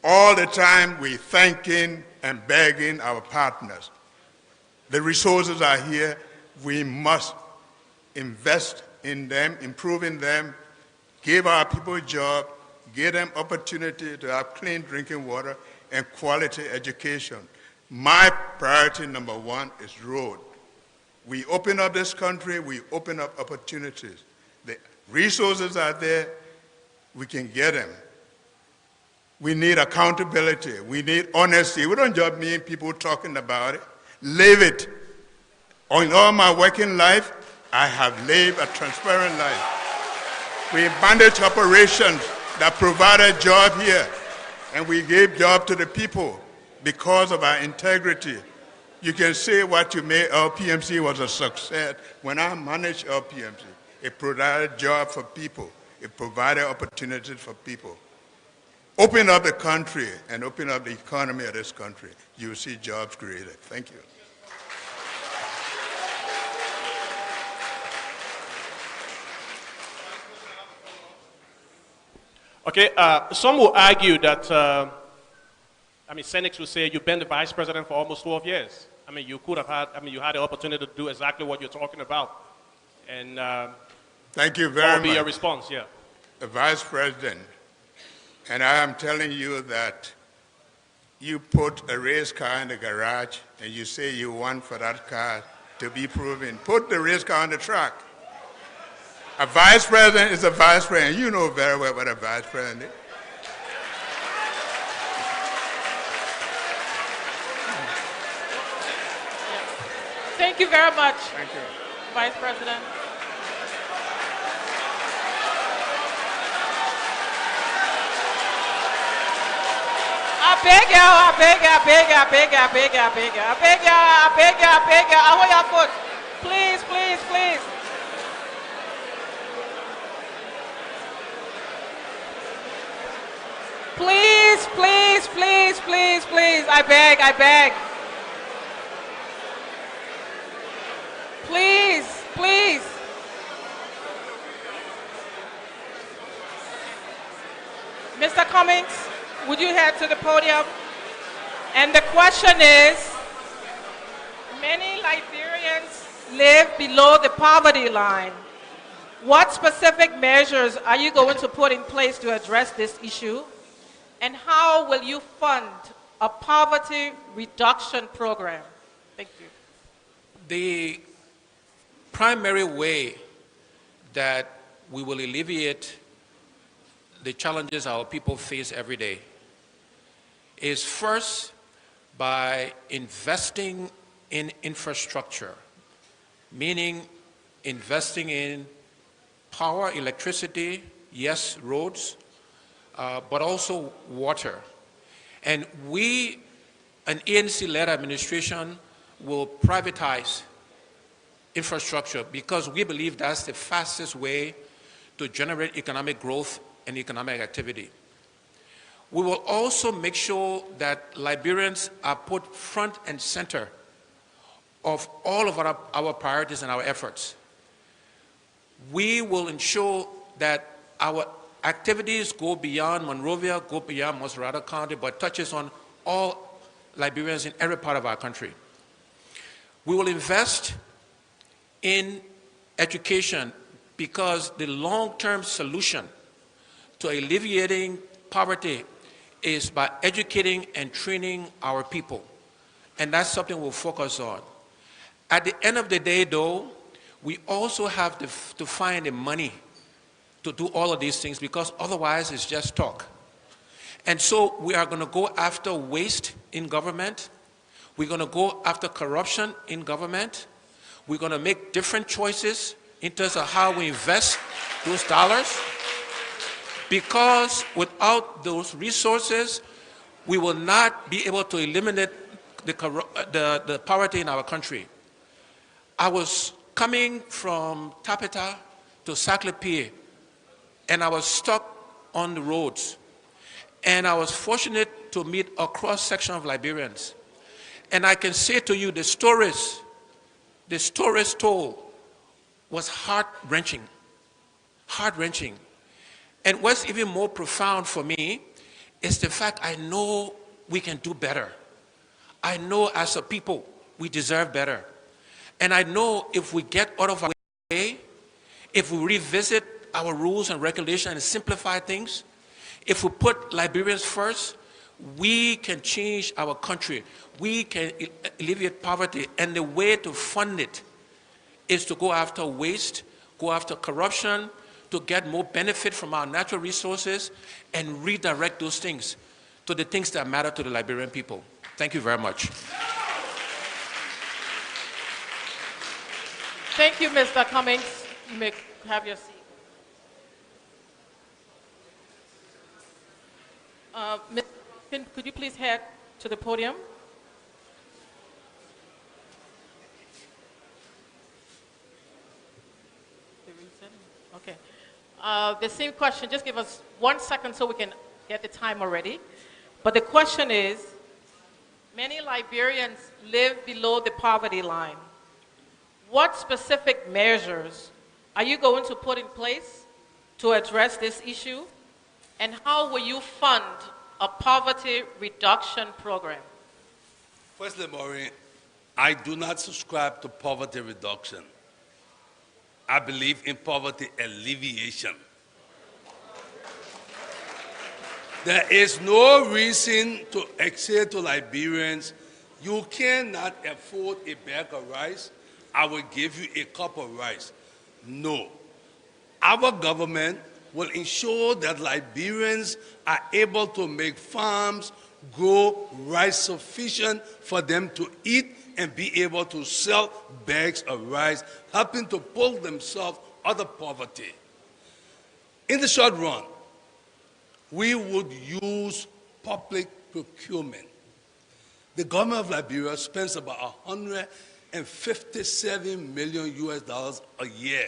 all the time we thanking and begging our partners. The resources are here. We must invest in them, improving them, give our people a job, give them opportunity to have clean drinking water and quality education. My priority number 1 is road. We open up this country, we open up opportunities. The resources are there, we can get them. We need accountability, we need honesty. We don't just mean people talking about it, live it. In all my working life, I have lived a transparent life. We managed operations that provided job here, and we gave job to the people because of our integrity. You can say what you may, LPMC was a success. When I managed LPMC, it provided job for people. It provided opportunities for people. Open up the country and open up the economy of this country. You will see jobs created. Thank you. Okay, some will argue that, cynics will say you've been the vice president for almost 12 years. You could have had, you had the opportunity to do exactly what you're talking about. And thank you very much. What will be your response, yeah? The vice president, and I am telling you that you put a race car in the garage and you say you want for that car to be proven. Put the race car on the track. A vice president is a vice president. You know very well what a vice president is. Thank you very much, Thank you. Vice President. I beg you. I want your foot. Please, please, please. Please, please, please, please, please. I beg. Please, please. Mr. Cummings, would you head to the podium? And the question is, many Liberians live below the poverty line. What specific measures are you going to put in place to address this issue? And how will you fund a poverty reduction program? Thank you. The primary way that we will alleviate the challenges our people face every day is first by investing in infrastructure, meaning investing in power, electricity, yes, roads, but also water. And we, an ANC-led administration, will privatize infrastructure because we believe that's the fastest way to generate economic growth and economic activity. We will also make sure that Liberians are put front and center of all of our priorities and our efforts. We will ensure that our activities go beyond Monrovia, go beyond Macerata County, but touches on all Liberians in every part of our country. We will invest in education because the long-term solution to alleviating poverty is by educating and training our people. And that's something we'll focus on. At the end of the day, though, we also have to find the money to do all of these things because otherwise it's just talk. And so we are going to go after waste in government. We're going to go after corruption in government. We're going to make different choices in terms of how we invest those dollars. Because without those resources, we will not be able to eliminate the poverty in our country. I was coming from Tapeta to Saclay, and I was stuck on the roads. And I was fortunate to meet a cross-section of Liberians. And I can say to you, the stories told was heart-wrenching, heart-wrenching. And what's even more profound for me is the fact I know we can do better. I know as a people we deserve better. And I know if we get out of our way, if we revisit our rules and regulations and simplify things, if we put Liberians first, we can change our country. We can alleviate poverty. And the way to fund it is to go after waste, go after corruption, to get more benefit from our natural resources and redirect those things to the things that matter to the Liberian people. Thank you very much. Thank you, Mr. Cummings. You may have your seat. Ms. Could you please head to the podium? Okay. The same question, just give us 1 second so we can get the time already. But the question is, many Liberians live below the poverty line. What specific measures are you going to put in place to address this issue? And how will you fund a poverty reduction program? Firstly, Maureen, I do not subscribe to poverty reduction. I believe in poverty alleviation. There is no reason to say to Liberians, you cannot afford a bag of rice, I will give you a cup of rice. No. Our government will ensure that Liberians are able to make farms grow rice sufficient for them to eat and be able to sell bags of rice, helping to pull themselves out of poverty. In the short run, we would use public procurement. The government of Liberia spends about $157 million a year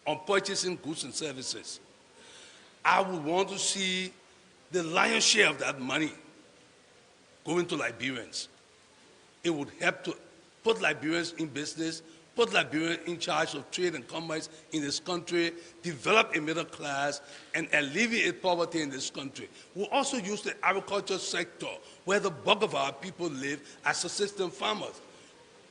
on purchasing goods and services. I would want to see the lion's share of that money going to Liberians. It would help to put Liberians in business, put Liberia in charge of trade and commerce in this country, develop a middle class, and alleviate poverty in this country. We'll also use the agriculture sector, where the bulk of our people live, as subsistence farmers.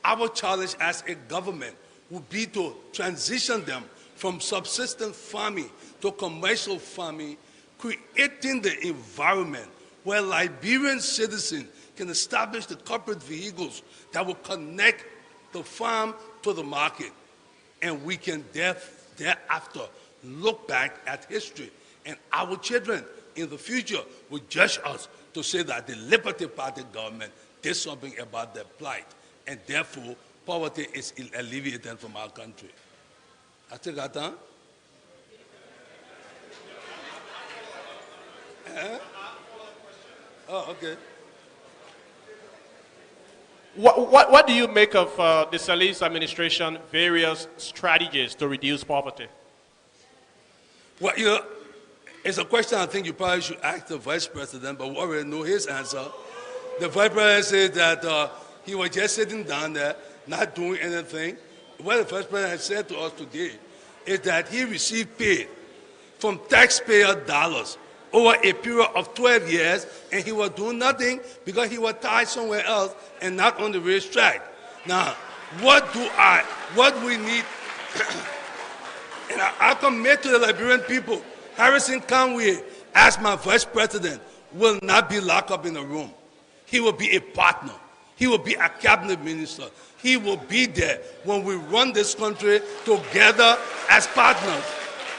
Our challenge as a government would be to transition them from subsistence farming to commercial farming, creating the environment where Liberian citizens can establish the corporate vehicles that will connect the farm to the market. And we can thereafter look back at history. And our children in the future will judge us to say that the Liberty Party government did something about their plight. And therefore, poverty is alleviated from our country. I take that down. Oh, okay. What do you make of the Salis administration various strategies to reduce poverty? Well, you know, it's a question I think you probably should ask the vice president, but we already know his answer. The vice president said that he was just sitting down there, not doing anything. What the vice president has said to us today is that he received pay from taxpayer dollars over a period of 12 years, and he was doing nothing because he was tied somewhere else and not on the racetrack. Now, what we need, and I commit to the Liberian people, Harrison Conway, as my vice president, will not be locked up in a room. He will be a partner. He will be a cabinet minister. He will be there when we run this country together as partners,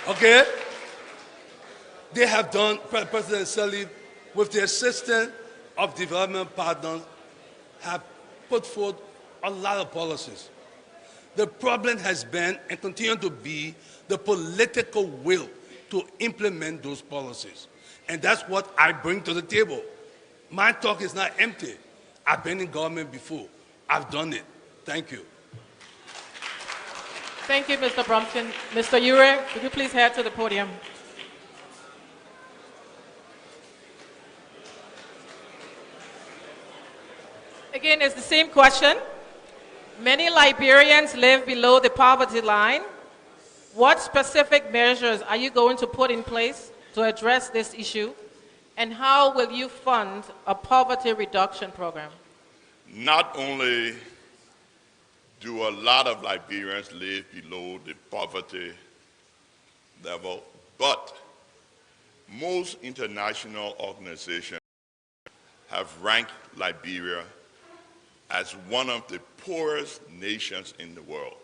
okay? They have done, President Salih, with the assistance of development partners, have put forth a lot of policies. The problem has been, and continues to be, the political will to implement those policies. And that's what I bring to the table. My talk is not empty. I've been in government before. I've done it. Thank you. Thank you, Mr. Brumpton. Mr. Ure, would you please head to the podium? Again, it's the same question. Many Liberians live below the poverty line. What specific measures are you going to put in place to address this issue? And how will you fund a poverty reduction program? Not only do a lot of Liberians live below the poverty level, but most international organizations have ranked Liberia as one of the poorest nations in the world.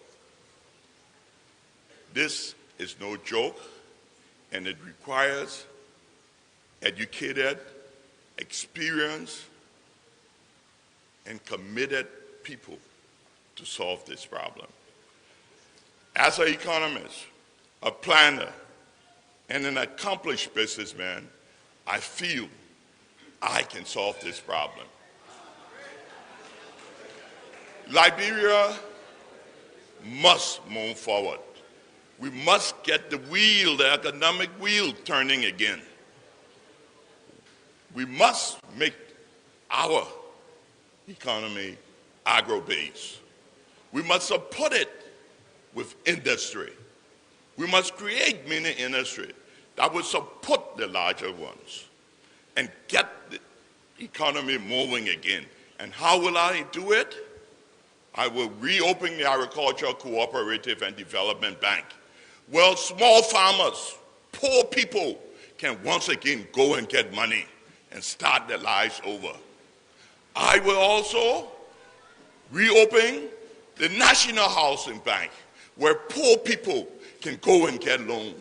This is no joke, and it requires educated, experienced, and committed people to solve this problem. As an economist, a planner, and an accomplished businessman, I feel I can solve this problem. Liberia must move forward. We must get the wheel, the economic wheel, turning again. We must make our economy agro-based. We must support it with industry. We must create mini industry that will support the larger ones and get the economy moving again. And how will I do it? I will reopen the Agricultural Cooperative and Development Bank, where small farmers, poor people, can once again go and get money and start their lives over. I will also reopen the National Housing Bank, where poor people can go and get loans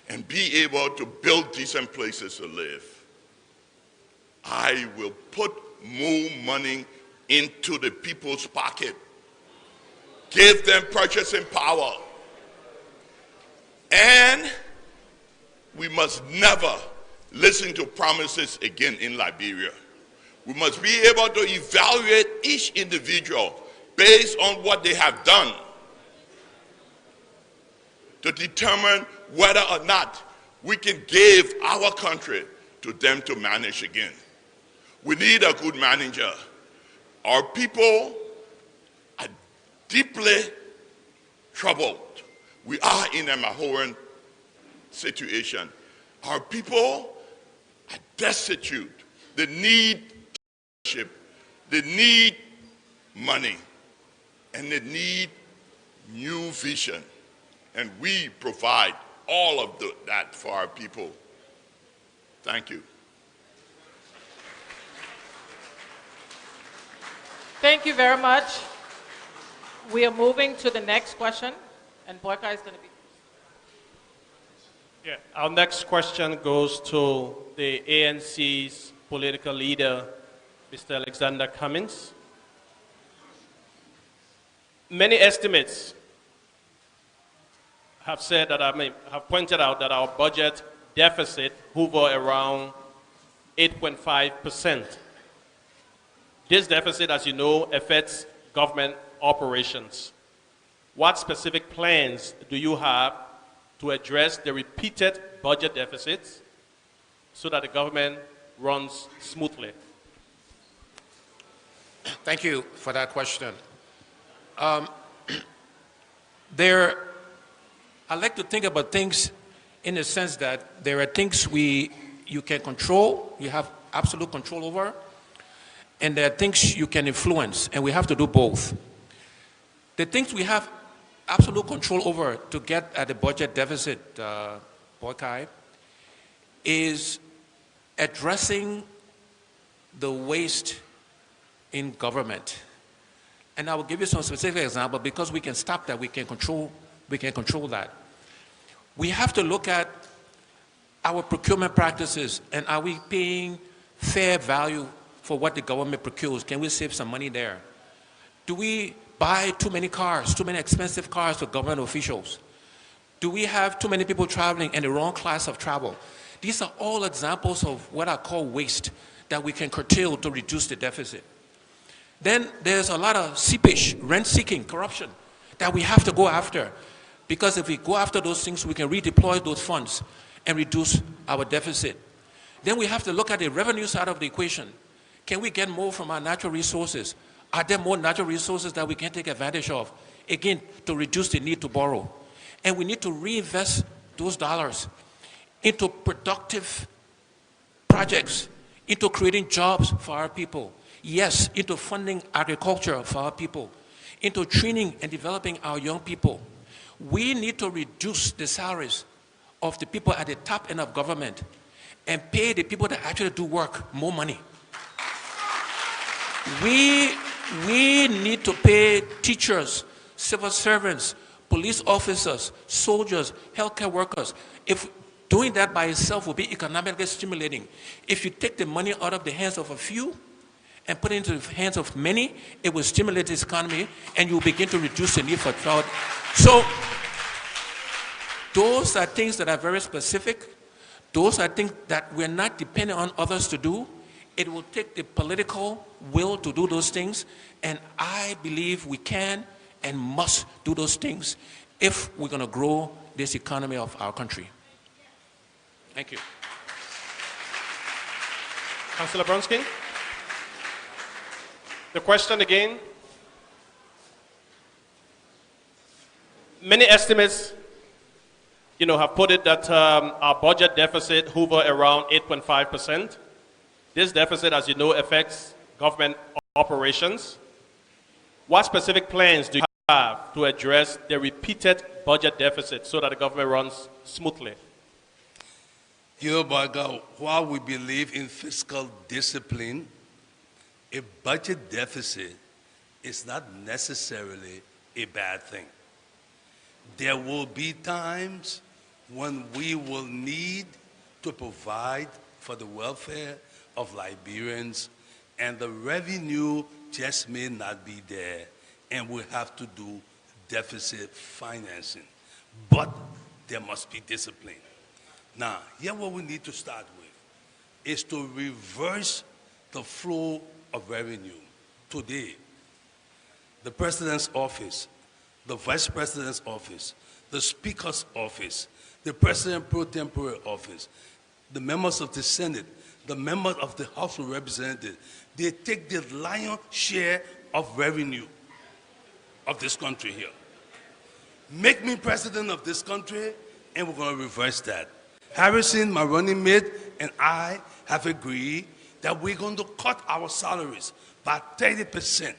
and be able to build decent places to live. I will put more money into the people's pocket, give them purchasing power. And we must never listen to promises again in Liberia. We must be able to evaluate each individual based on what they have done to determine whether or not we can give our country to them to manage again. We need a good manager. Our people are deeply troubled. We are in a Mahoran situation. Our people are destitute. They need leadership. They need money. And they need new vision. And we provide all of that for our people. Thank you. Thank you very much. We are moving to the next question, and Boyka is going to be. Yeah, our next question goes to the ANC's political leader, Mr. Alexander Cummins. Many estimates have said that, have pointed out that our budget deficit hover around 8.5%. This deficit, as you know, affects government operations. What specific plans do you have to address the repeated budget deficits so that the government runs smoothly? Thank you for that question. I like to think about things in the sense that there are things you can control, you have absolute control over, and there are things you can influence, and we have to do both. The things we have absolute control over to get at the budget deficit, Boykai, is addressing the waste in government. And I will give you some specific example because we can stop that, we can control that. We have to look at our procurement practices, and are we paying fair value for what the government procures? Can we save some money there? Do we buy too many cars, too many expensive cars for government officials? Do we have too many people traveling in the wrong class of travel? These are all examples of what I call waste that we can curtail to reduce the deficit. Then there's a lot of seepage, rent-seeking, corruption that we have to go after. Because if we go after those things, we can redeploy those funds and reduce our deficit. Then we have to look at the revenue side of the equation. Can we get more from our natural resources? Are there more natural resources that we can take advantage of? Again, to reduce the need to borrow. And we need to reinvest those dollars into productive projects, into creating jobs for our people. Yes, into funding agriculture for our people, into training and developing our young people. We need to reduce the salaries of the people at the top end of government and pay the people that actually do work more money. We need to pay teachers, civil servants, police officers, soldiers, healthcare workers. If doing that by itself will be economically stimulating, if you take the money out of the hands of a few and put it into the hands of many, it will stimulate this economy and you will begin to reduce the need for fraud. So those are things that are very specific. Those are things that we're not dependent on others to do. It will take the political will to do those things, and I believe we can and must do those things if we're going to grow this economy of our country. Thank you. Councillor Bronsky? The question again. Many estimates, have put it that our budget deficit hover around 8.5%. This deficit, as you know, affects government operations. What specific plans do you have to address the repeated budget deficit so that the government runs smoothly? Baga, while we believe in fiscal discipline, a budget deficit is not necessarily a bad thing. There will be times when we will need to provide for the welfare of Liberians, and the revenue just may not be there, and we have to do deficit financing. But there must be discipline. Now, here what we need to start with is to reverse the flow of revenue. Today, the President's office, the Vice President's office, the Speaker's office, the President pro tempore office, the members of the Senate, the members of the House of Representatives, they take the lion's share of revenue of this country here. make me president of this country, and we're going to reverse that. Harrison, my running mate, and I have agreed that we're going to cut our salaries by 30%,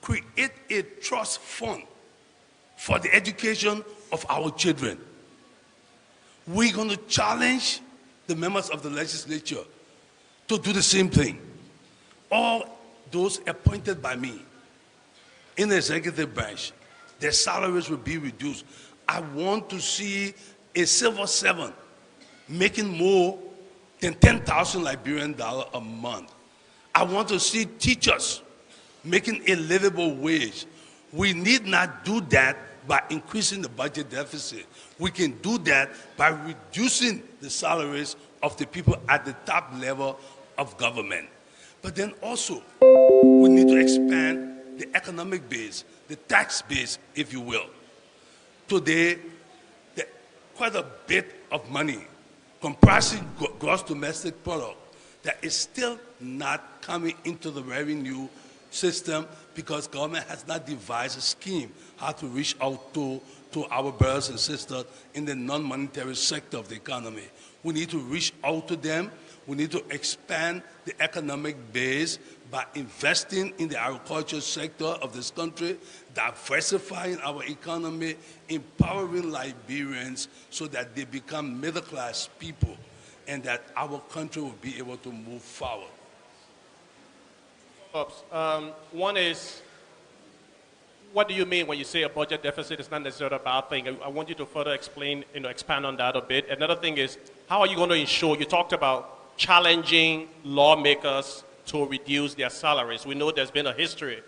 create a trust fund for the education of our children. We're going to challenge the members of the legislature to do the same thing. All those appointed by me in the executive branch, their salaries will be reduced. I want to see a civil servant making more than $10,000 Liberian dollars a month. I want to see teachers making a livable wage. We need not do that by increasing the budget deficit. We can do that by reducing the salaries of the people at the top level of government. But then also, we need to expand the economic base, the tax base, if you will. Today, quite a bit of money comprising gross domestic product that is still not coming into the revenue system because government has not devised a scheme how to reach out to our brothers and sisters in the non-monetary sector of the economy. We need to reach out to them. We need to expand the economic base by investing in the agriculture sector of this country, diversifying our economy, empowering Liberians so that they become middle-class people and that our country will be able to move forward. One is, what do you mean when you say a budget deficit is not necessarily a bad thing? I want you to further explain, expand on that a bit. Another thing is, how are you going to ensure, you talked about challenging lawmakers to reduce their salaries. We know there's been a history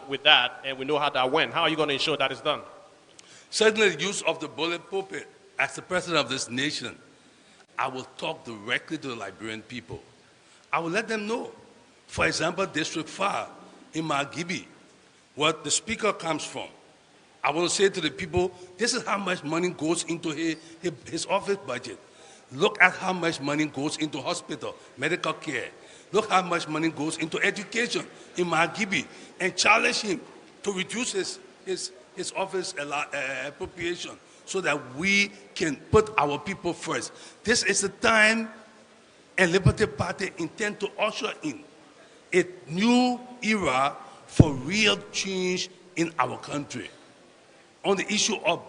with that, and we know how that went. How are you going to ensure that is done? Certainly the use of the bullet pulpit. As the president of this nation, I will talk directly to the Liberian people. I will let them know. For example, District 5 in Margibi, where the speaker comes from. I want to say to the people, this is how much money goes into his office budget. Look at how much money goes into hospital, medical care. Look how much money goes into education in Margibi, and challenge him to reduce his office appropriation so that we can put our people first. This is the time and Liberty Party intend to usher in a new era for real change in our country. On the issue of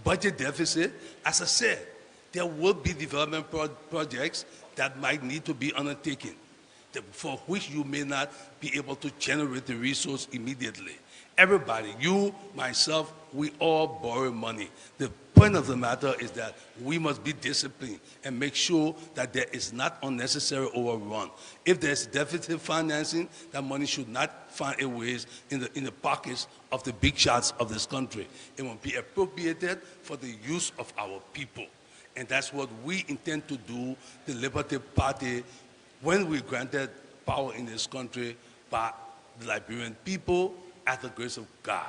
budget deficit, as I said, there will be development projects that might need to be undertaken, for which you may not be able to generate the resource immediately. Everybody, you, myself, we all borrow money. The point of the matter is that we must be disciplined and make sure that there is not unnecessary overrun. If there's deficit financing, that money should not find its ways in the pockets of the big shots of this country. It will be appropriated for the use of our people. And that's what we intend to do, the Liberty Party, when we granted power in this country by the Liberian people at the grace of God.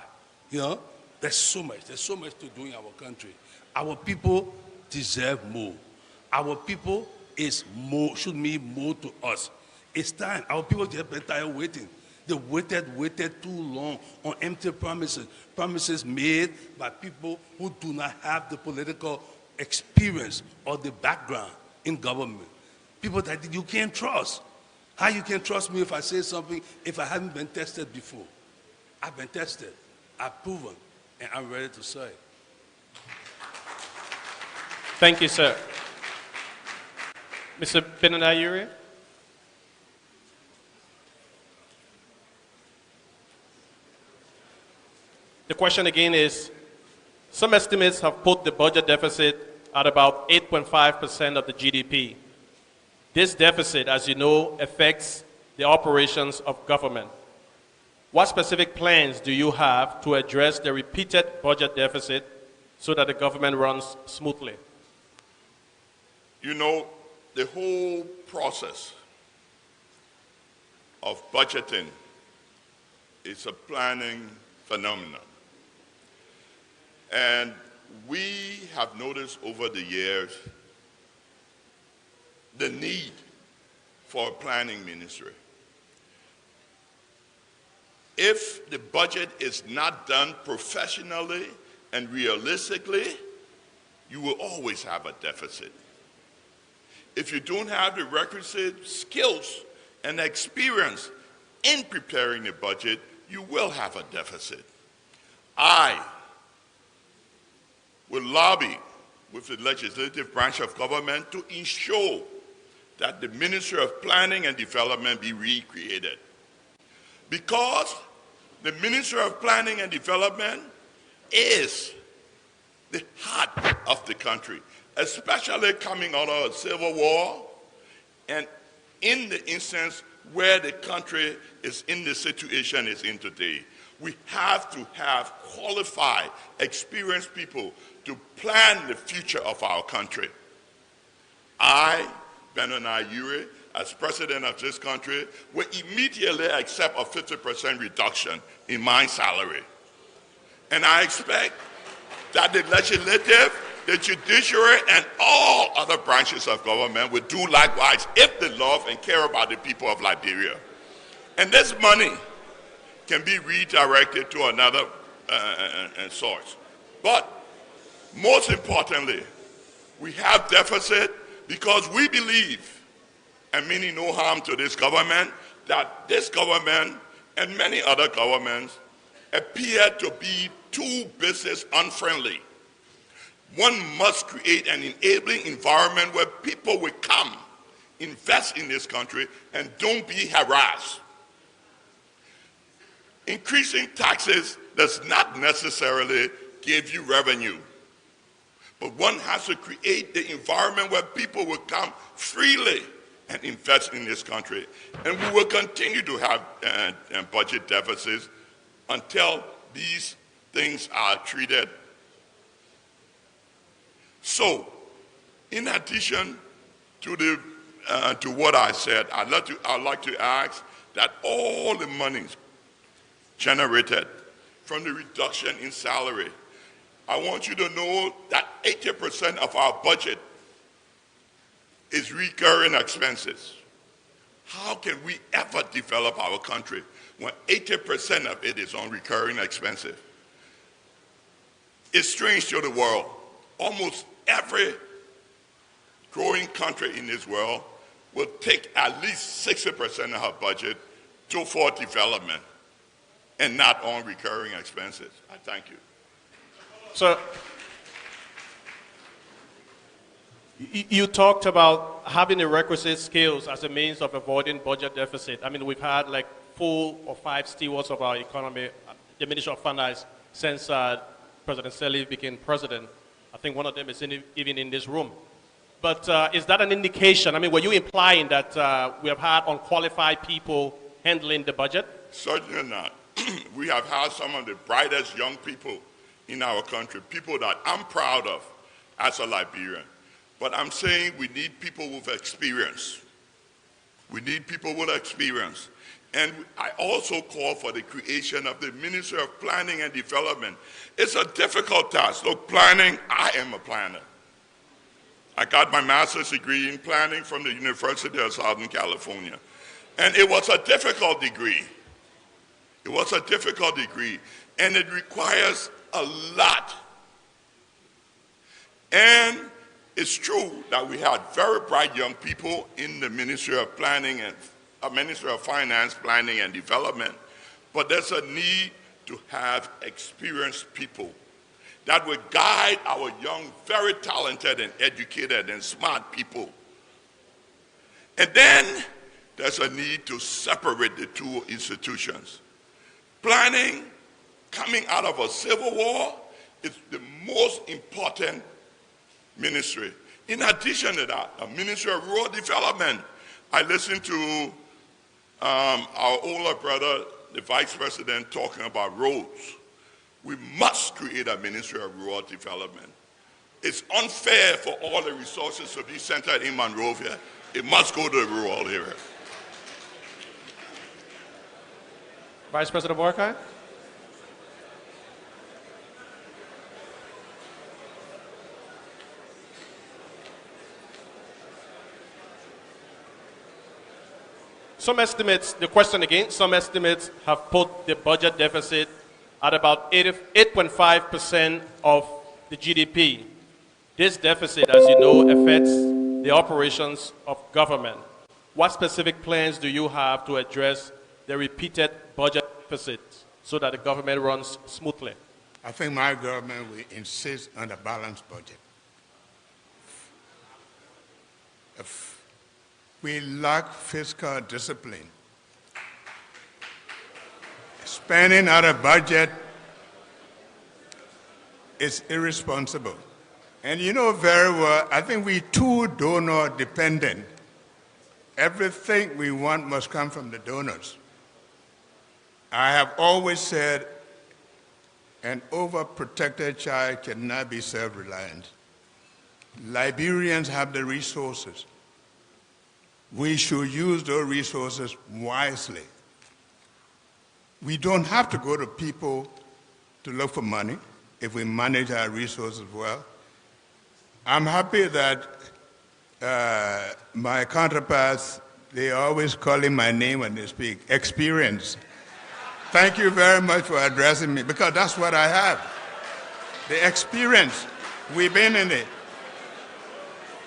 You know, there's so much to do in our country. Our people deserve more. Our people should mean more to us. It's time. Our people just been tired waiting. They waited too long on empty promises made by people who do not have the political experience or the background in government. People that you can't trust. How you can trust me if I say something if I haven't been tested before? I've been tested, I've proven, and I'm ready to say. Thank you, sir. Mr. Benanayuri? The question again is, some estimates have put the budget deficit at about 8.5% of the GDP. This deficit, as you know, affects the operations of government. What specific plans do you have to address the repeated budget deficit so that the government runs smoothly? You know, the whole process of budgeting is a planning phenomenon. And we have noticed over the years the need for a planning ministry. If the budget is not done professionally And realistically, you will always have a deficit. If you don't have the requisite skills and experience in preparing the budget, you will have a deficit. I will lobby with the legislative branch of government to ensure that the Ministry of Planning and Development be recreated. Because the Ministry of Planning and Development is the heart of the country, especially coming out of a civil war and in the instance where the country is in the situation it's in today. We have to have qualified, experienced people to plan the future of our country. I, Benoni Ure, as president of this country, will immediately accept a 50% reduction in my salary. And I expect that the legislative, the judiciary, and all other branches of government will do likewise if they love and care about the people of Liberia. And this money can be redirected to another source. But most importantly, we have deficit because we believe, and meaning no harm to this government, that this government and many other governments appear to be too business unfriendly. One must create an enabling environment where people will come, invest in this country, and don't be harassed. Increasing taxes does not necessarily give you revenue, but one has to create the environment where people will come freely and invest in this country. And we will continue to have budget deficits until these things are treated. So, in addition to what I said, I'd like to ask that all the monies generated from the reduction in salary, I want you to know that 80% of our budget is recurring expenses. How can we ever develop our country when 80% of it is on recurring expenses? It's strange to the world. Almost every growing country in this world will take at least 60% of her budget for development and not on recurring expenses. I thank you. So, you talked about having the requisite skills as a means of avoiding budget deficit. I mean, we've had like 4 or 5 stewards of our economy, the Minister of Finance, since President Sirleaf became president. I think one of them is even in this room. But is that an indication? I mean, were you implying that we have had unqualified people handling the budget? Certainly not. We have had some of the brightest young people in our country, people that I'm proud of as a Liberian. But I'm saying we need people with experience. We need people with experience. And I also call for the creation of the Ministry of Planning and Development. It's a difficult task. Look, planning, I am a planner. I got my master's degree in planning from the University of Southern California. And it was a difficult degree. It was a difficult degree. And it requires a lot. And it's true that we had very bright young people in the Ministry of Planning and Ministry of Finance, Planning and Development, but there's a need to have experienced people that will guide our young, very talented and educated and smart people. And then there's a need to separate the two institutions. Planning, coming out of a civil war, is the most important ministry. In addition to that, a Ministry of Rural Development. I listened to our older brother, the Vice President, talking about roads. We must create a Ministry of Rural Development. It's unfair for all the resources to be centered in Monrovia. It must go to the rural area. Vice President Borkai? Some estimates, the question again, some estimates have put the budget deficit at about 8.5% of the GDP. This deficit, as you know, affects the operations of government. What specific plans do you have to address the repeated budget deficits so that the government runs smoothly? I think my government will insist on a balanced budget. If we lack fiscal discipline, spending out of budget is irresponsible. And you know very well, I think we're too donor dependent. Everything we want must come from the donors. I have always said an overprotected child cannot be self-reliant. Liberians have the resources. We should use those resources wisely. We don't have to go to people to look for money if we manage our resources well. I'm happy that my counterparts, they are always calling my name when they speak, experience. Thank you very much for addressing me, because that's what I have. The experience. We've been in it.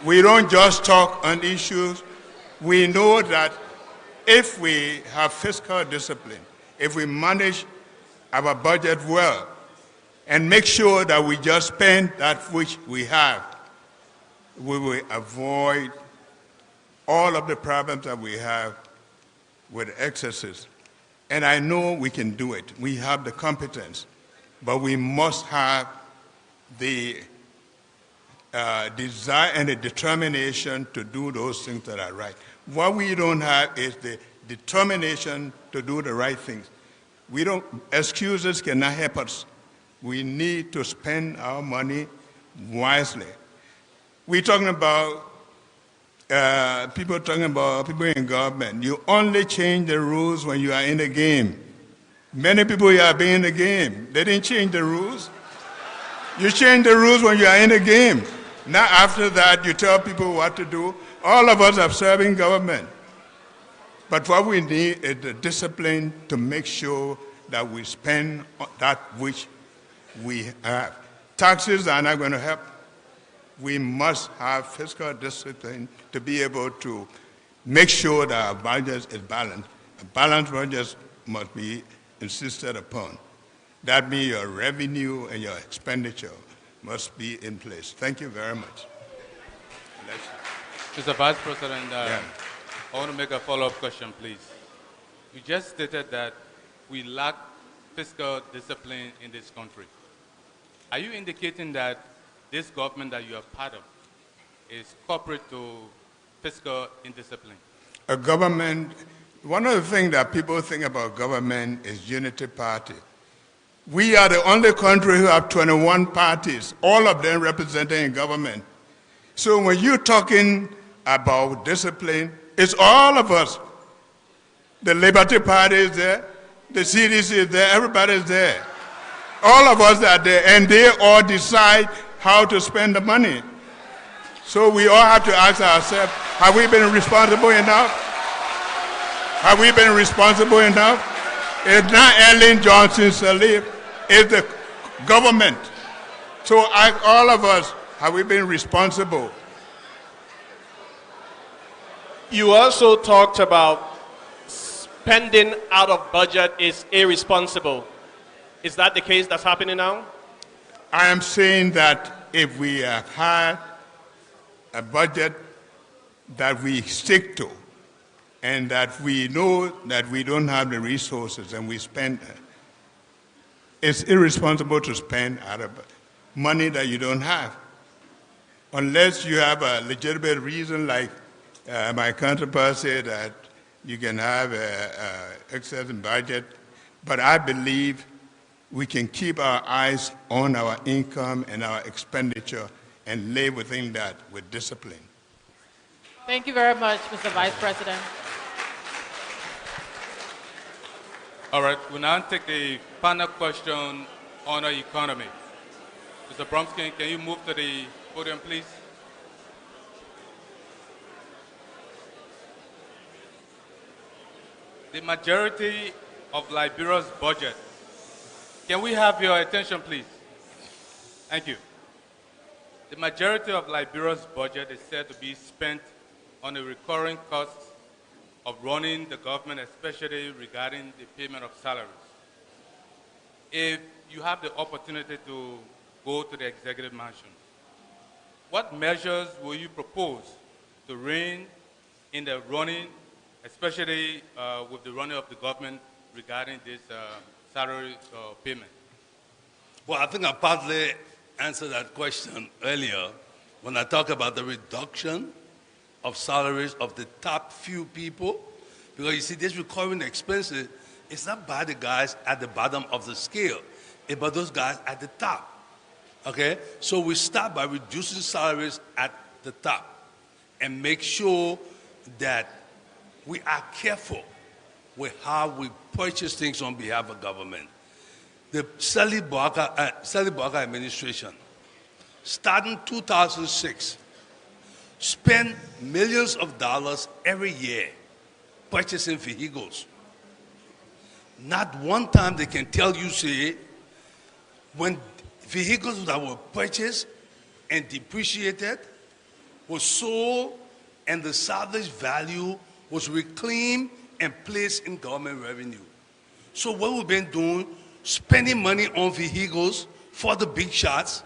We don't just talk on issues. We know that if we have fiscal discipline, if we manage our budget well, and make sure that we just spend that which we have, we will avoid all of the problems that we have with excesses. And I know we can do it. We have the competence, but we must have the desire and the determination to do those things that are right. What we don't have is the determination to do the right things. Excuses cannot help us. We need to spend our money wisely. We're talking about people in government. You only change the rules when you are in the game. Many people are being in the game. They didn't change the rules. You change the rules when you are in the game. Now after that, you tell people what to do. All of us are serving government. But what we need is the discipline to make sure that we spend that which we have. Taxes are not going to help. We must have fiscal discipline to be able to make sure that our budget is balanced. A balanced budget must be insisted upon. That means your revenue and your expenditure must be in place. Thank you very much. Mr. Vice President, I want to make a follow-up question, please. You just stated that we lack fiscal discipline in this country. Are you indicating that this government that you are part of is corporate to fiscal indiscipline? A government, one of the things that people think about government is unity party. We are the only country who have 21 parties, all of them represented in government. So when you're talking about discipline, it's all of us. The Liberty Party is there, the CDC is there, everybody is there. All of us are there, and they all decide how to spend the money. So we all have to ask ourselves, have we been responsible enough? Have we been responsible enough? It's not Ellen Johnson Sirleaf, it's the government. So all of us, have we been responsible? You also talked about spending out of budget is irresponsible. Is that the case that's happening now? I am saying that if we have had a budget that we stick to, and that we know that we don't have the resources and we spend, it's irresponsible to spend out of money that you don't have. Unless you have a legitimate reason, like my counterpart said, that you can have excess in budget. But I believe we can keep our eyes on our income and our expenditure and live within that with discipline. Thank you very much, Mr. Vice President. All right, we'll now take the panel question on our economy. Mr. Bromsky, can you move to the podium, please? The majority of Liberia's budget Can we have your attention, please? Thank you. The majority of Liberia's budget is said to be spent on the recurring costs of running the government, especially regarding the payment of salaries. If you have the opportunity to go to the executive mansion, what measures will you propose to rein in the running, especially with the running of the government regarding this salary payment? Well, I think I partly answered that question earlier when I talked about the reduction of salaries of the top few people. Because you see, this recurring expenses, it's not by the guys at the bottom of the scale, it's by those guys at the top. Okay? So we start by reducing salaries at the top and make sure that we are careful with how we purchase things on behalf of government. The Sally Barker administration, starting 2006, spent millions of dollars every year purchasing vehicles. Not one time they can tell you, say, when vehicles that were purchased and depreciated were sold and the salvage value was reclaimed and placed in government revenue. So what we've been doing, spending money on vehicles for the big shots.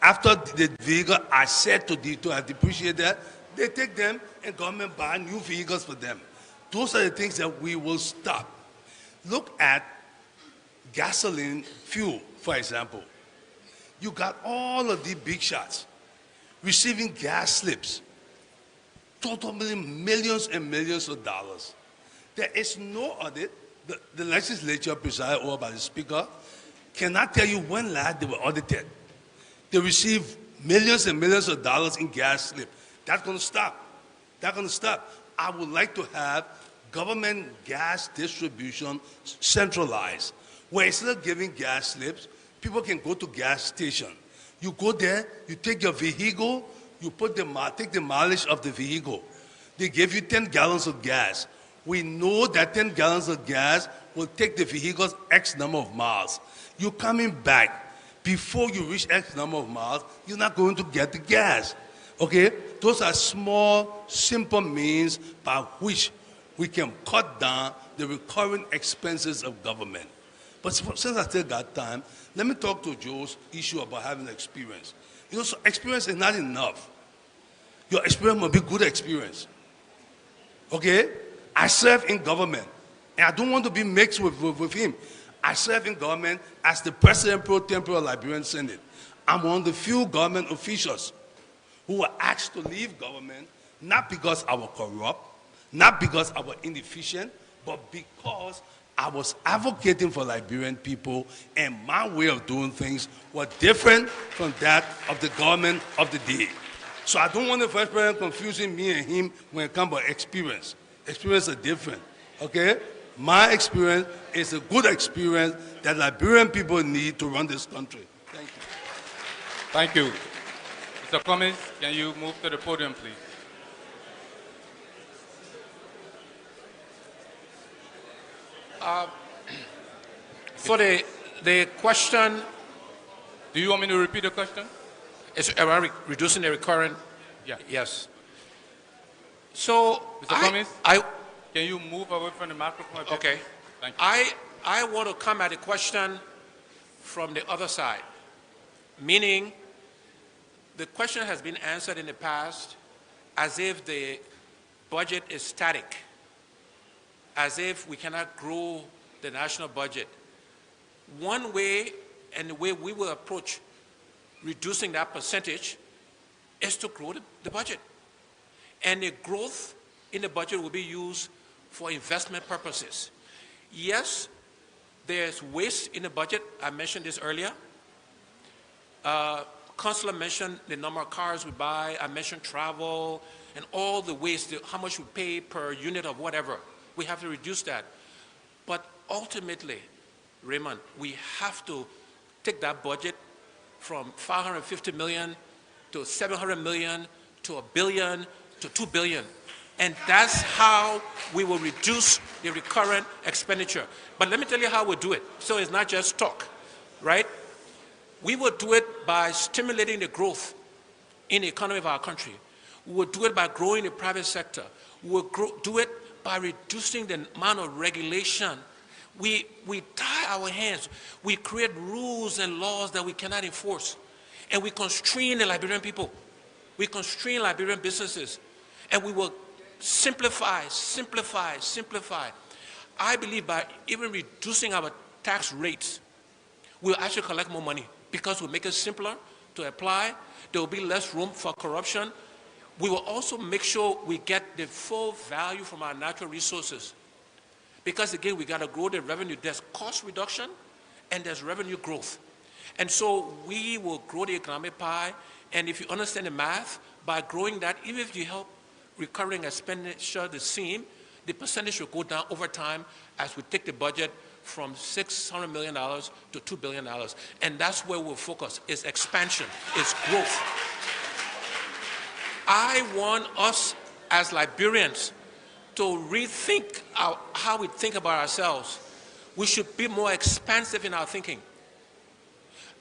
After the vehicle are set to have depreciated, they take them and government buy new vehicles for them. Those are the things that we will stop. Look at gasoline fuel, for example. You got all of the big shots receiving gas slips, totaling millions and millions of dollars. There is no audit. The legislature presided over by the speaker cannot tell you when last they were audited. They receive millions and millions of dollars in gas slip. That's going to stop. That's going to stop. I would like to have government gas distribution centralized, where instead of giving gas slips, people can go to gas station. You go there, you take your vehicle, you take the mileage of the vehicle. They give you 10 gallons of gas. We know that 10 gallons of gas will take the vehicle's X number of miles. You're coming back. Before you reach X number of miles, you're not going to get the gas. Okay? Those are small, simple means by which we can cut down the recurring expenses of government. But since I still got time, let me talk to Joe's issue about having experience. You know, so experience is not enough. Your experience must be good experience. Okay? I serve in government, and I don't want to be mixed with him. I serve in government as the President Pro Tempore of Liberian Senate. I'm one of the few government officials who were asked to leave government, not because I was corrupt, not because I was inefficient, but because I was advocating for Liberian people, and my way of doing things was different from that of the government of the day. So I don't want the Vice President confusing me and him when it comes to experience. Experience are different, okay? My experience is a good experience that Liberian people need to run this country. Thank you. Thank you. Mr. Cummings, can you move to the podium, please? For the question... Do you want me to repeat the question? Is reducing the recurrent? Yeah. Yes. So, Mr. Cummings, can you move away from the microphone? Okay. Thank you. I want to come at the question from the other side, meaning the question has been answered in the past as if the budget is static, as if we cannot grow the national budget. One way, and the way we will approach reducing that percentage, is to grow the budget. And the growth in the budget will be used for investment purposes. Yes, there's waste in the budget. I mentioned this earlier. Councillor mentioned the number of cars we buy. I mentioned travel and all the waste, how much we pay per unit of whatever. We have to reduce that. But ultimately, Raymond, we have to take that budget from 550 million to 700 million to $1 billion to $2 billion. And that's how we will reduce the recurrent expenditure. But let me tell you how we'll do it. So it's not just talk. right? We will do it by stimulating the growth in the economy of our country. We will do it by growing the private sector. We will do it by reducing the amount of regulation. We tie our hands. We create rules and laws that we cannot enforce. And we constrain the Liberian people. We constrain Liberian businesses. And we will simplify, simplify, simplify. I believe by even reducing our tax rates, we'll actually collect more money because we'll make it simpler to apply. There will be less room for corruption. We will also make sure we get the full value from our natural resources. Because again, we got to grow the revenue. There's cost reduction and there's revenue growth. And so we will grow the economic pie. And if you understand the math, by growing that, even if you help recurring expenditure the same, the percentage will go down over time as we take the budget from $600 million to $2 billion. And that's where we'll focus, is expansion, is growth. I want us as Liberians to rethink how we think about ourselves. We should be more expansive in our thinking.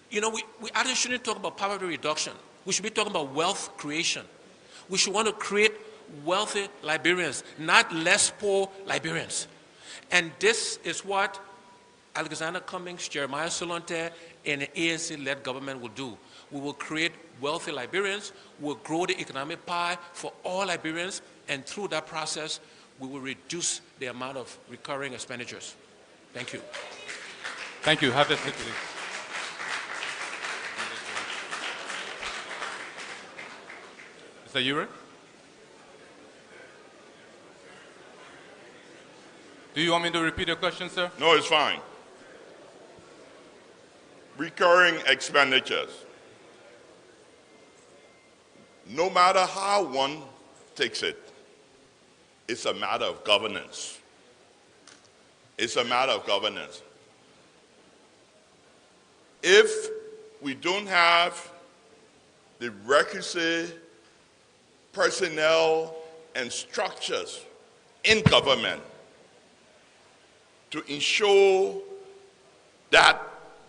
You know, we actually shouldn't talk about poverty reduction. We should be talking about wealth creation. We should want to create wealthy Liberians, not less poor Liberians. And this is what Alexander Cummings, Jeremiah Solonte, and an ANC-led government will do. We will create wealthy Liberians, we'll grow the economic pie for all Liberians, and through that process, we will reduce the amount of recurring expenditures. Thank you. Thank you. Have a seat, please. Mr. Ure? Do you want me to repeat the question, sir? No, it's fine. Recurring expenditures. No matter how one takes it, it's a matter of governance. It's a matter of governance. If we don't have the requisite personnel and structures in government to ensure that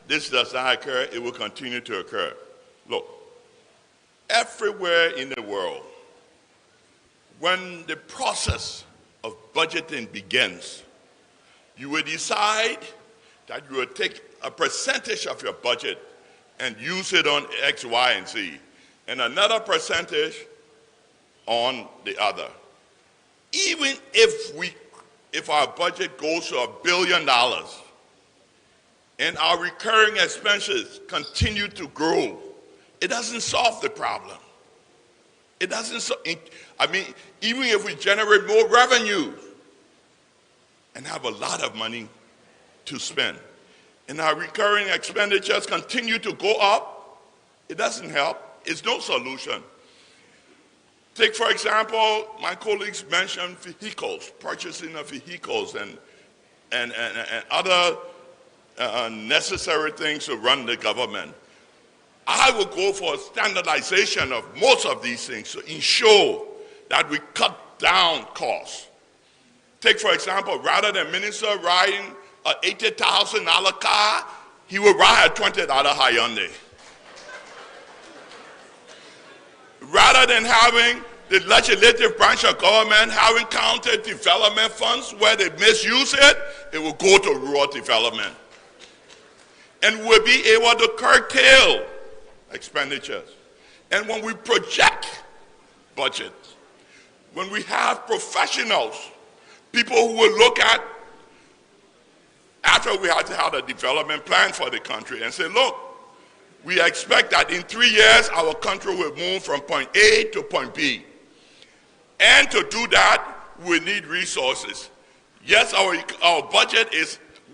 this does not occur, it will continue to occur. Look, everywhere in the world, when the process of budgeting begins, you will decide that you will take a percentage of your budget and use it on X, Y, and Z, and another percentage on the other. Even if our budget goes to $1 billion and our recurring expenses continue to grow, it doesn't solve the problem. It doesn't, I mean, even if we generate more revenue and have a lot of money to spend, and our recurring expenditures continue to go up, it doesn't help. It's no solution. Take, for example, my colleagues mentioned vehicles, purchasing of vehicles and other necessary things to run the government. I would go for a standardization of most of these things to ensure that we cut down costs. Take, for example, rather than minister riding an $80,000 car, he would ride a $20 Hyundai. Rather than having the legislative branch of government having counter development funds where they misuse it, it will go to rural development. And we'll be able to curtail expenditures. And when we project budgets, when we have professionals, people who will look at, after we had to have a development plan for the country and say, look, we expect that in 3 years our country will move from point A to point B. And to do that, we need resources. Yes, our budget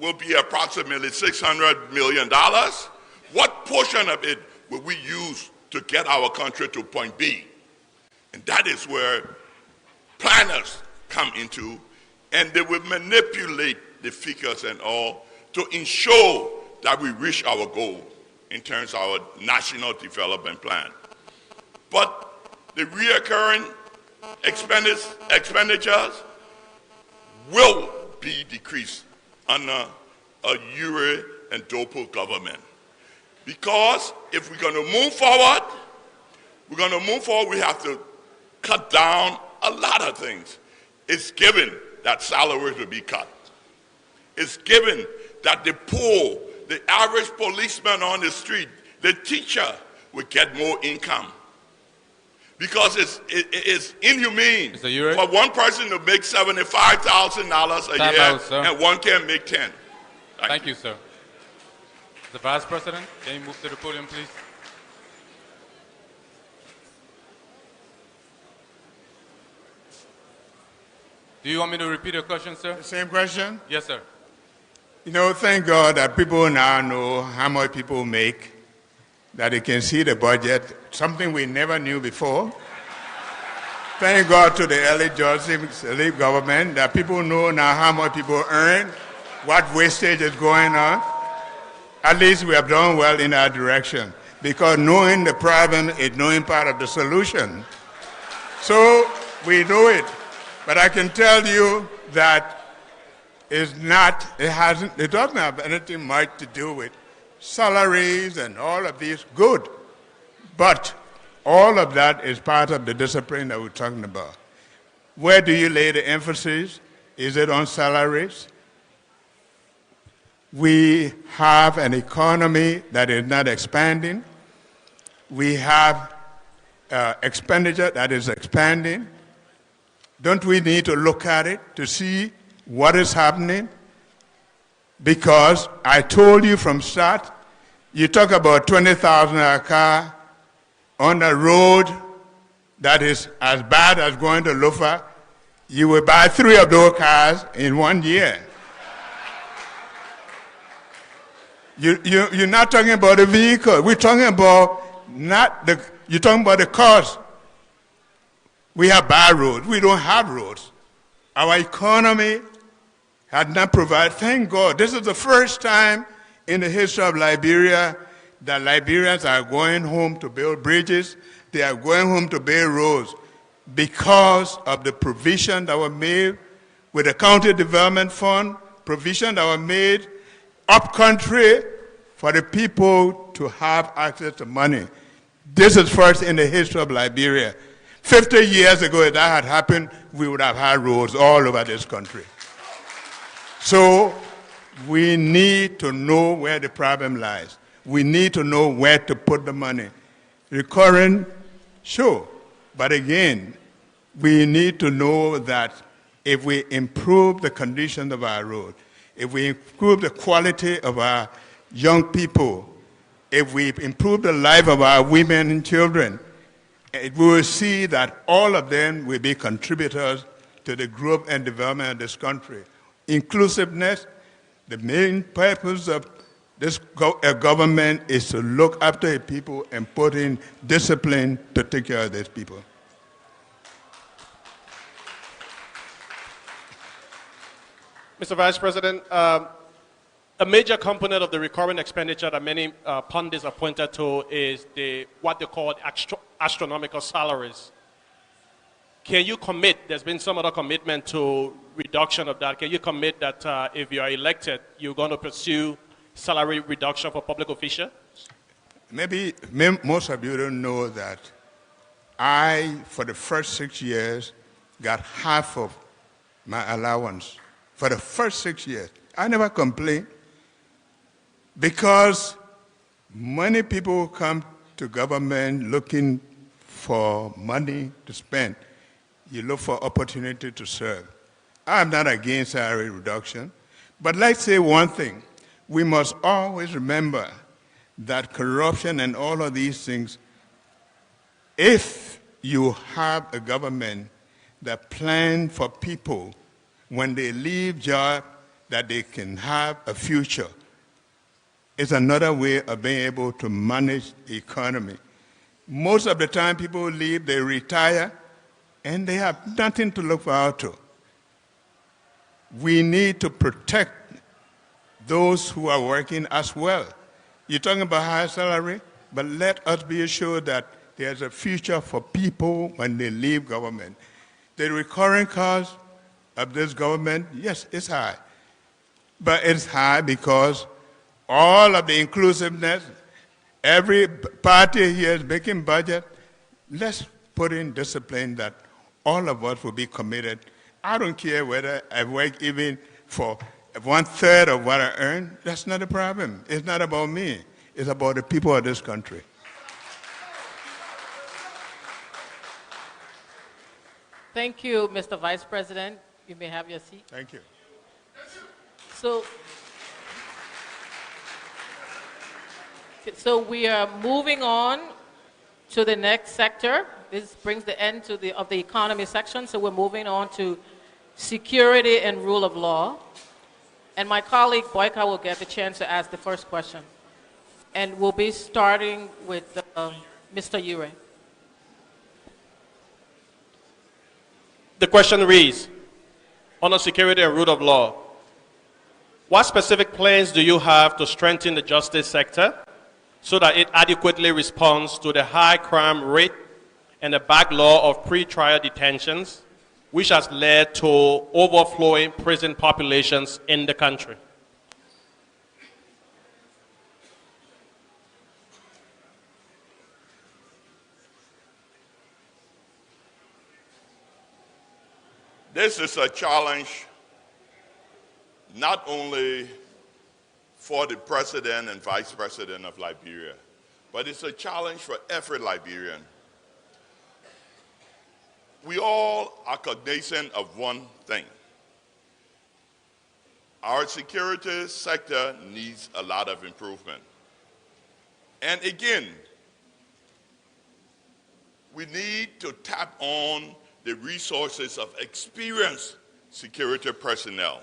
will be approximately $600 million. What portion of it will we use to get our country to point B? And that is where planners come into, and they will manipulate the figures and all to ensure that we reach our goal in terms of our national development plan. But the reoccurring expenditures will be decreased under a Ure and Dopo government. Because if we're going to move forward, we have to cut down a lot of things. It's given that salaries will be cut. It's given that the poor, the average policeman on the street, the teacher will get more income. Because it's inhumane for one person to make $75,000 a year and one can make 10. Thank you, sir. The Vice President, can you move to the podium, please? Do you want me to repeat your question, sir? The same question? Yes, sir. You know, thank God that people now know how much people make, that they can see the budget, something we never knew before. Thank God to the early Joseph elite government that people know now how much people earn, what wastage is going on. At least we have done well in our direction, because knowing the problem is knowing part of the solution. So we know it. But I can tell you that it doesn't have anything much to do with salaries and all of these, good. But all of that is part of the discipline that we're talking about. Where do you lay the emphasis? Is it on salaries? We have an economy that is not expanding. We have expenditure that is expanding. Don't we need to look at it to see what is happening? Because I told you from start, you talk about $20,000 a car on a road that is as bad as going to Lufa, you will buy 3 of those cars in 1 year. You're not talking about the vehicle. We're talking about you're talking about the cost. We have bad roads. We don't have roads. Our economy had not provided. Thank God. This is the first time in the history of Liberia that Liberians are going home to build bridges. They are going home to build roads because of the provision that were made with the County Development Fund, provision that were made up country for the people to have access to money. This is first in the history of Liberia. 50 years ago, if that had happened, we would have had roads all over this country. So we need to know where the problem lies. We need to know where to put the money. Recurring, sure. But again, we need to know that if we improve the condition of our road, if we improve the quality of our young people, if we improve the life of our women and children, we will see that all of them will be contributors to the growth and development of this country. Inclusiveness, the main purpose of this government is to look after the people and put in discipline to take care of these people. Mr. Vice President, a major component of the recurring expenditure that many pundits have pointed to is what they call astronomical salaries. Can you commit, there's been some other commitment to reduction of that, can you commit that if you are elected, you're going to pursue salary reduction for public officials? Maybe most of you don't know that I, for the first 6 years, got half of my allowance. For the first 6 years. I never complained because many people come to government looking for money to spend. You look for opportunity to serve. I'm not against salary reduction, but let's say one thing. We must always remember that corruption and all of these things, if you have a government that plans for people when they leave job that they can have a future, it's another way of being able to manage the economy. Most of the time people leave, they retire, and they have nothing to look forward to. We need to protect those who are working as well. You're talking about high salary, but let us be assured that there's a future for people when they leave government. The recurring cost of this government, yes, it's high. But it's high because all of the inclusiveness, every party here is making budget. Let's put in discipline that all of us will be committed. I don't care whether I work even for 1/3 of what I earn. That's not a problem. It's not about me. It's about the people of this country. Thank you, Mr. Vice President. You may have your seat. Thank you. So we are moving on to the next sector. This brings the end of the economy section, so we're moving on to security and rule of law. And my colleague Boyka will get the chance to ask the first question. And we'll be starting with Mr. Ure. The question reads, on security and rule of law, what specific plans do you have to strengthen the justice sector so that it adequately responds to the high crime rate and the backlog of pre-trial detentions, which has led to overflowing prison populations in the country? This is a challenge not only for the president and vice president of Liberia, but it's a challenge for every Liberian. We all are cognizant of one thing. Our security sector needs a lot of improvement. And again, we need to tap on the resources of experienced security personnel.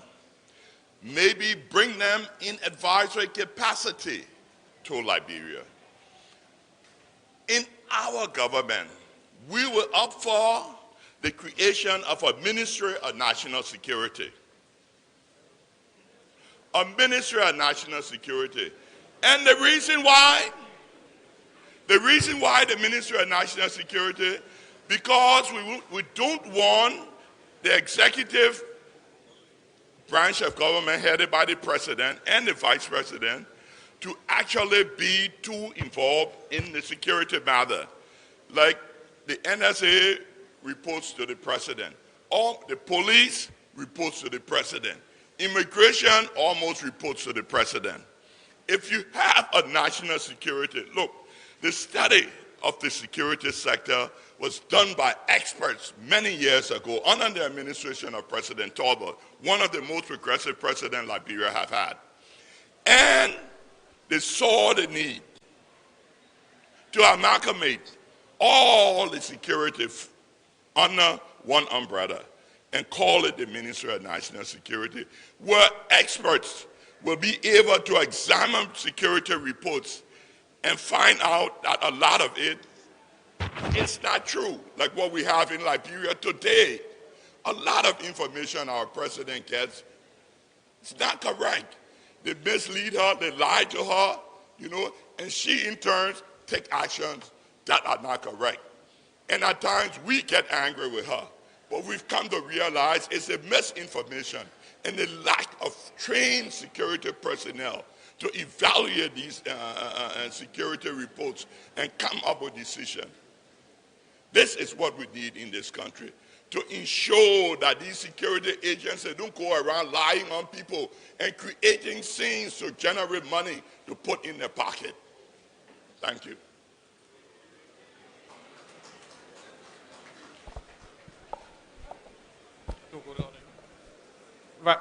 Maybe bring them in advisory capacity to Liberia. In our government, we were up for the creation of a Ministry of National Security. A Ministry of National Security. And the reason why the Ministry of National Security, because we don't want the executive branch of government headed by the president and the vice president to actually be too involved in the security matter. Like the NSA reports to the president, or the police reports to the president. Immigration almost reports to the president. If you have a national security, look, the study of the security sector was done by experts many years ago under the administration of President Talbot, one of the most progressive presidents Liberia have had. And they saw the need to amalgamate all the security under one umbrella and call it the Ministry of National Security, where experts will be able to examine security reports and find out that a lot of it is not true, like what we have in Liberia today. A lot of information our president gets, it's not correct. They mislead her, they lie to her, and she in turn take actions that are not correct. And at times we get angry with her, but we've come to realize it's a misinformation and the lack of trained security personnel to evaluate these security reports and come up with decisions. This is what we need in this country, to ensure that these security agencies don't go around lying on people and creating scenes to generate money to put in their pocket. Thank you.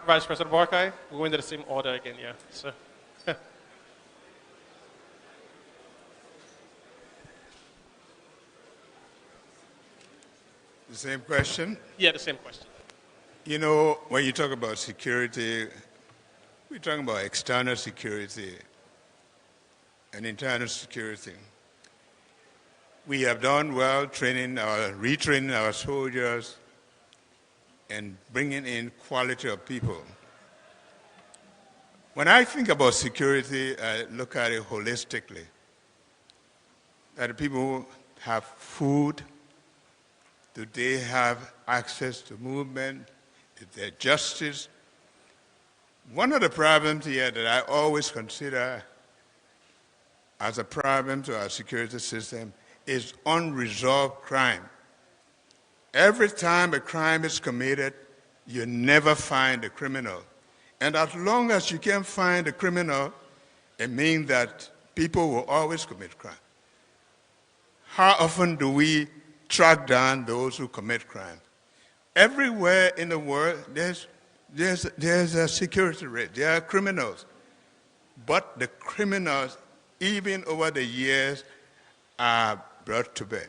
Vice President Borkai, we're going to the same order again, yeah. So. The same question? Yeah, the same question. When you talk about security, we're talking about external security and internal security. We have done well retraining our soldiers and bringing in quality of people. When I think about security, I look at it holistically. That the people have food, do they have access to movement, is there justice? One of the problems here that I always consider as a problem to our security system is unresolved crime. Every time a crime is committed, you never find a criminal. And as long as you can't find a criminal, it means that people will always commit crime. How often do we track down those who commit crime? Everywhere in the world, there's a security rate. There are criminals. But the criminals, even over the years, are brought to bear.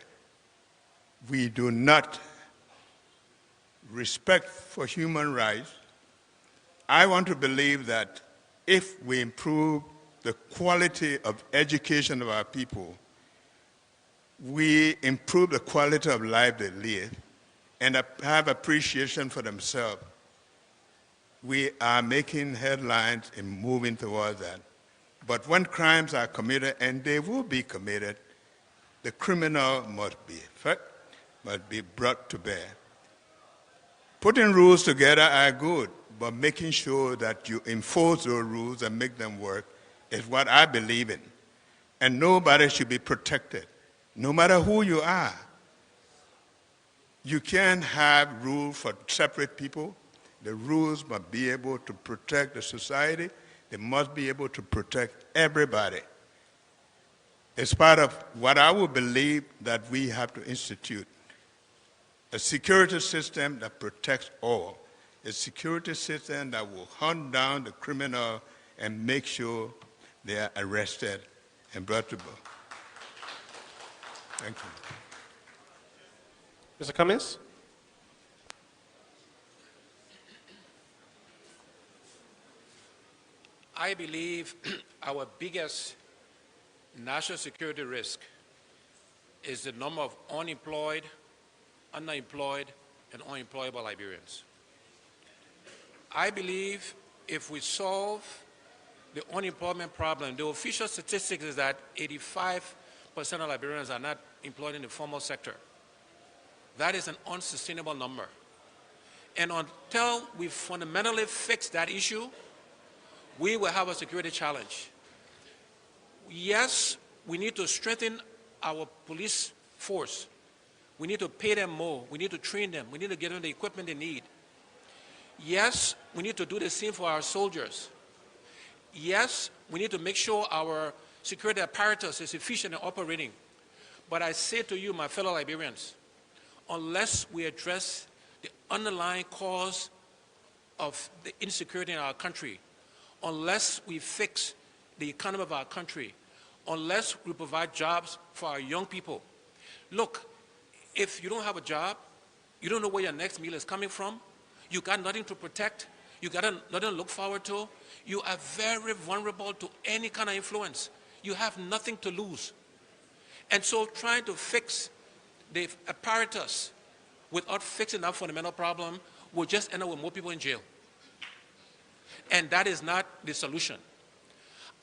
We do not respect for human rights. I want to believe that if we improve the quality of education of our people, we improve the quality of life they live, and have appreciation for themselves, we are making headlines and moving towards that. But when crimes are committed, and they will be committed, the criminal must be brought to bear. Putting rules together are good, but making sure that you enforce those rules and make them work is what I believe in. And nobody should be protected, no matter who you are. You can't have rules for separate people. The rules must be able to protect the society. They must be able to protect everybody. It's part of what I would believe that we have to institute. A security system that protects all. A security system that will hunt down the criminal and make sure they are arrested and brought to book. Thank you. Mr. Cummings? I believe our biggest national security risk is the number of unemployed, underemployed, and unemployable Liberians. I believe if we solve the unemployment problem, the official statistics is that 85% of Liberians are not employed in the formal sector. That is an unsustainable number. And until we fundamentally fix that issue, we will have a security challenge. Yes, we need to strengthen our police force. We need to pay them more. We need to train them. We need to give them the equipment they need. Yes, we need to do the same for our soldiers. Yes, we need to make sure our security apparatus is efficient and operating. But I say to you, my fellow Liberians, unless we address the underlying cause of the insecurity in our country, unless we fix the economy of our country, unless we provide jobs for our young people. Look, if you don't have a job, you don't know where your next meal is coming from, you got nothing to protect, you got nothing to look forward to, you are very vulnerable to any kind of influence. You have nothing to lose. And so trying to fix the apparatus without fixing that fundamental problem will just end up with more people in jail. And that is not the solution.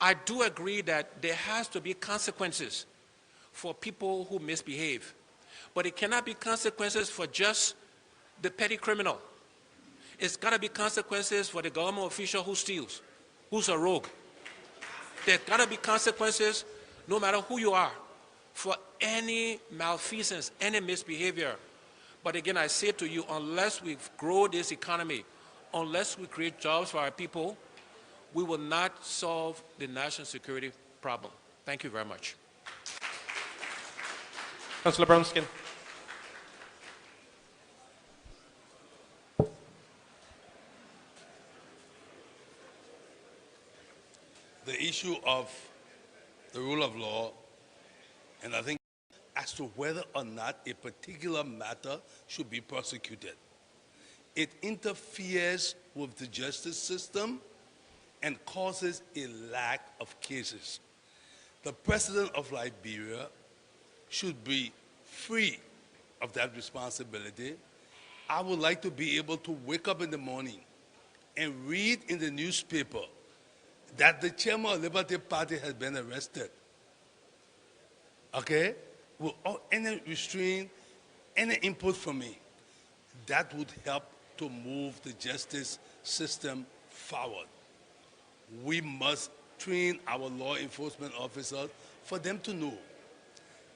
I do agree that there has to be consequences for people who misbehave, but it cannot be consequences for just the petty criminal. It's got to be consequences for the government official who steals, who's a rogue. There's got to be consequences, no matter who you are, for any malfeasance, any misbehavior. But again, I say to you, unless we grow this economy, unless we create jobs for our people, we will not solve the national security problem. Thank you very much. Councillor Brownskin. The issue of the rule of law, and I think as to whether or not a particular matter should be prosecuted. It interferes with the justice system and causes a lack of cases. The president of Liberia should be free of that responsibility. I would like to be able to wake up in the morning and read in the newspaper that the chairman of the Liberty Party has been arrested. Okay? Without any restraint, any input from me, that would help to move the justice system forward. We must train our law enforcement officers for them to know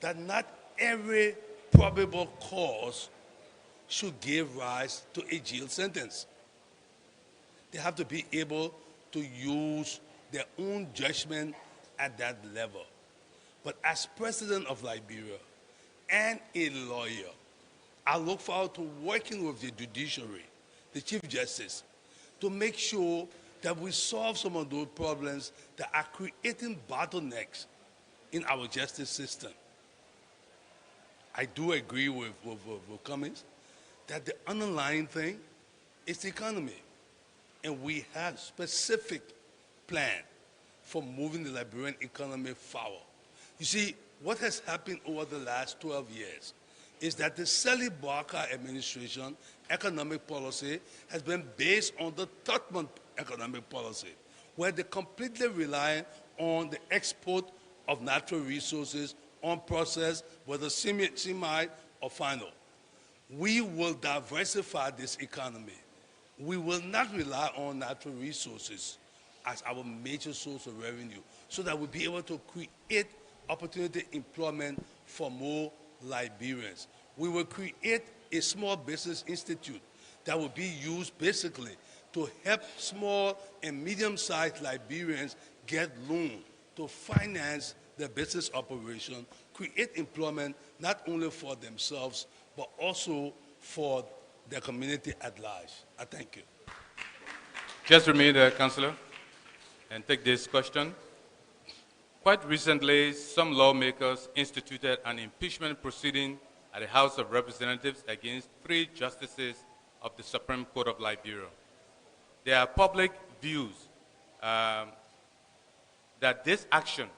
that not every probable cause should give rise to a jail sentence. They have to be able to use their own judgment at that level. But as president of Liberia and a lawyer, I look forward to working with the judiciary, the Chief Justice, to make sure that we solve some of those problems that are creating bottlenecks in our justice system. I do agree with Cummings that the underlying thing is the economy. And we have specific plan for moving the Liberian economy forward. You see, what has happened over the last 12 years is that the Sally Barker administration economic policy has been based on the Tubman economic policy, where they completely rely on the export of natural resources, unprocessed, whether semi or final. We will diversify this economy. We will not rely on natural resources as our major source of revenue, so that we'll be able to create opportunity employment for more Liberians. We will create a small business institute that will be used basically to help small and medium-sized Liberians get loans to finance their business operation, create employment not only for themselves, but also for the community at large. I thank you. Just remain there, Councillor, and take this question. Quite recently, some lawmakers instituted an impeachment proceeding at the House of Representatives against 3 justices of the Supreme Court of Liberia. There are public views that this action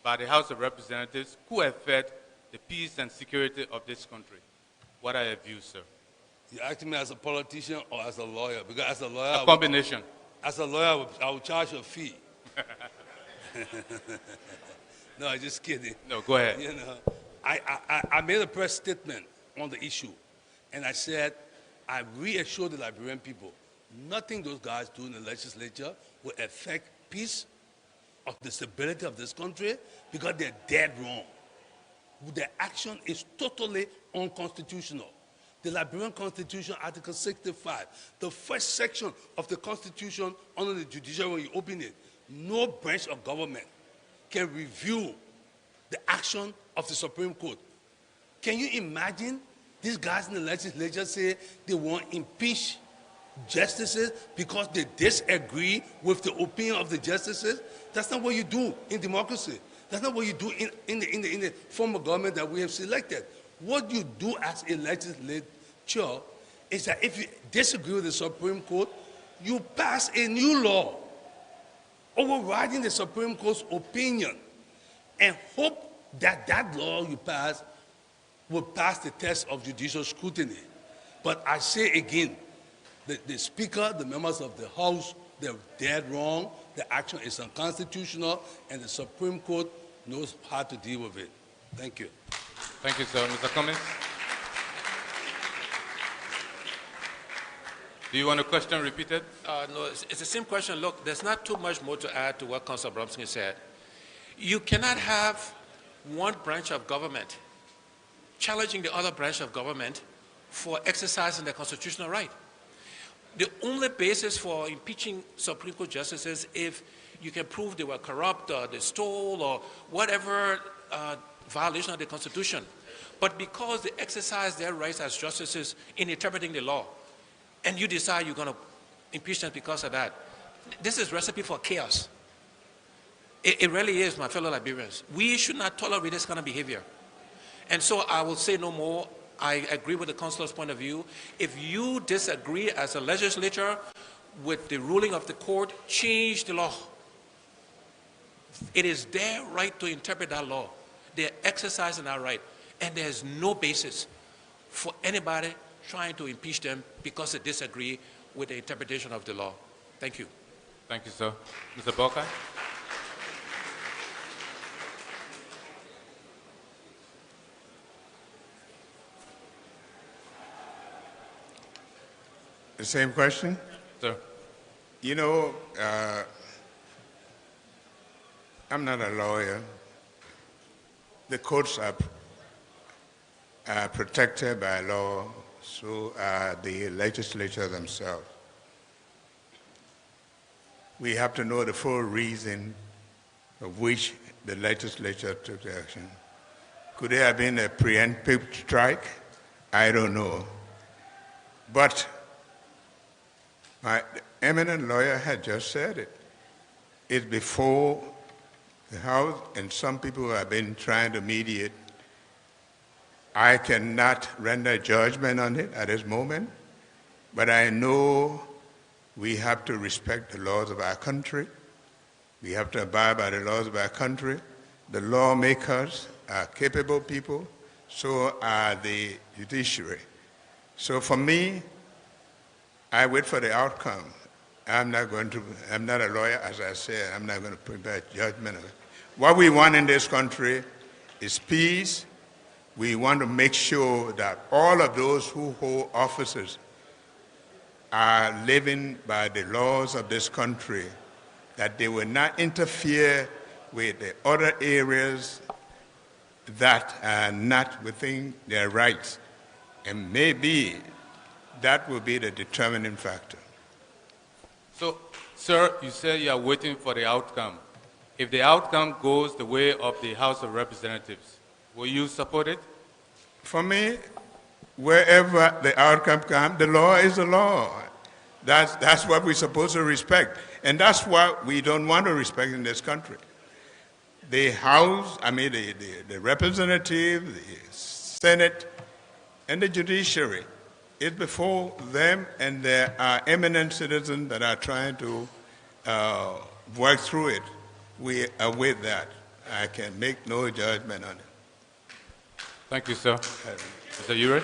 by the House of Representatives could affect the peace and security of this country. What are your views, sir? You asking me as a politician or as a lawyer? Because as a lawyer, a combination. As a lawyer, I will charge a fee. No, I'm just kidding. No, go ahead. You know, I made a press statement on the issue, and I said, I reassure the Liberian people, nothing those guys do in the legislature will affect peace or the stability of this country, because they're dead wrong. Their action is totally unconstitutional. The Liberian Constitution, Article 65, the first section of the Constitution under the judiciary, when you open it, no branch of government can review the action of the Supreme Court. Can you imagine these guys in the legislature say they want to impeach justices because they disagree with the opinion of the justices? That's not what you do in democracy. That's not what you do in the form of government that we have selected. What you do as a legislature is that if you disagree with the Supreme Court, you pass a new law overriding the Supreme Court's opinion and hope that that law you pass will pass the test of judicial scrutiny. But I say again, the Speaker, the members of the House, they're dead wrong. The action is unconstitutional, and the Supreme Court knows how to deal with it. Thank you. Thank you, sir. Mr. Cummings? Do you want a question repeated? No, it's the same question. Look, there's not too much more to add to what Councillor Bromsky said. You cannot have one branch of government challenging the other branch of government for exercising their constitutional right. The only basis for impeaching Supreme Court justices if you can prove they were corrupt or they stole or whatever violation of the Constitution. But because they exercise their rights as justices in interpreting the law, and you decide you're going to impeach them because of that, this is recipe for chaos. It really is, my fellow Liberians. We should not tolerate this kind of behavior. And so I will say no more. I agree with the councillor's point of view. If you disagree as a legislature with the ruling of the court, change the law. It is their right to interpret that law. They're exercising that right. And there's no basis for anybody trying to impeach them because they disagree with the interpretation of the law. Thank you. Thank you, sir. Mr. Barker? The same question? Sir. You know, I'm not a lawyer, the courts are protected by law, so are the legislature themselves. We have to know the full reason of which the legislature took the action. Could there have been a preemptive strike? I don't know. But my eminent lawyer had just said it. It's before the House, and some people have been trying to mediate. I cannot render judgment on it at this moment, but I know we have to respect the laws of our country. We have to abide by the laws of our country. The lawmakers are capable people, so are the judiciary. So for me, I wait for the outcome. I'm not a lawyer, as I said. I'm not going to prepare judgment of it. What we want in this country is peace. We want to make sure that all of those who hold offices are living by the laws of this country, that they will not interfere with the other areas that are not within their rights. And maybe that will be the determining factor. So, sir, you said you are waiting for the outcome. If the outcome goes the way of the House of Representatives, will you support it? For me, wherever the outcome comes, the law is the law. That's what we're supposed to respect. And that's what we don't want to respect in this country. The House, the representative, the Senate, and the judiciary is before them, and there are eminent citizens that are trying to work through it. We await that. I can make no judgment on it. Thank you, sir. Mr. Ure?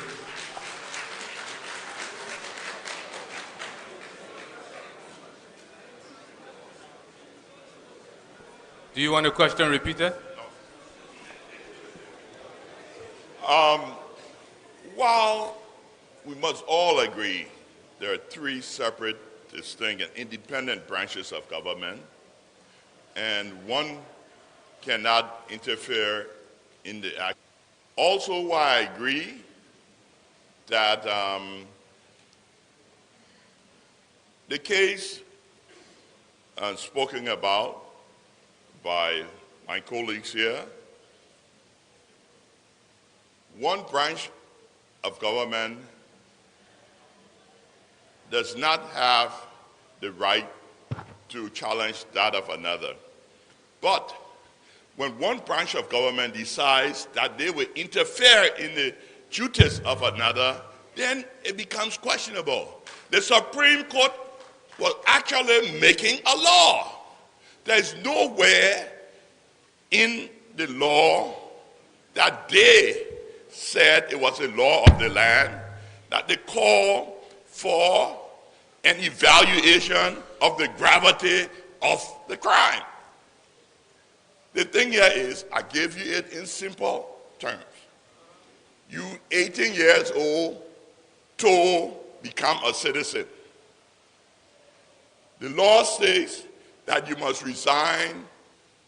Do you want a question repeated? While we must all agree there are three separate, distinct, and independent branches of government, and one cannot interfere in the act. Also, while I agree that the case spoken about by my colleagues here, one branch of government does not have the right to challenge that of another. But when one branch of government decides that they will interfere in the duties of another, then it becomes questionable. The Supreme Court was actually making a law. There's nowhere in the law that they said it was a law of the land, that they call for an evaluation of the gravity of the crime. The thing here is, I give you it in simple terms. You 18 years old to become a citizen. The law states that you must resign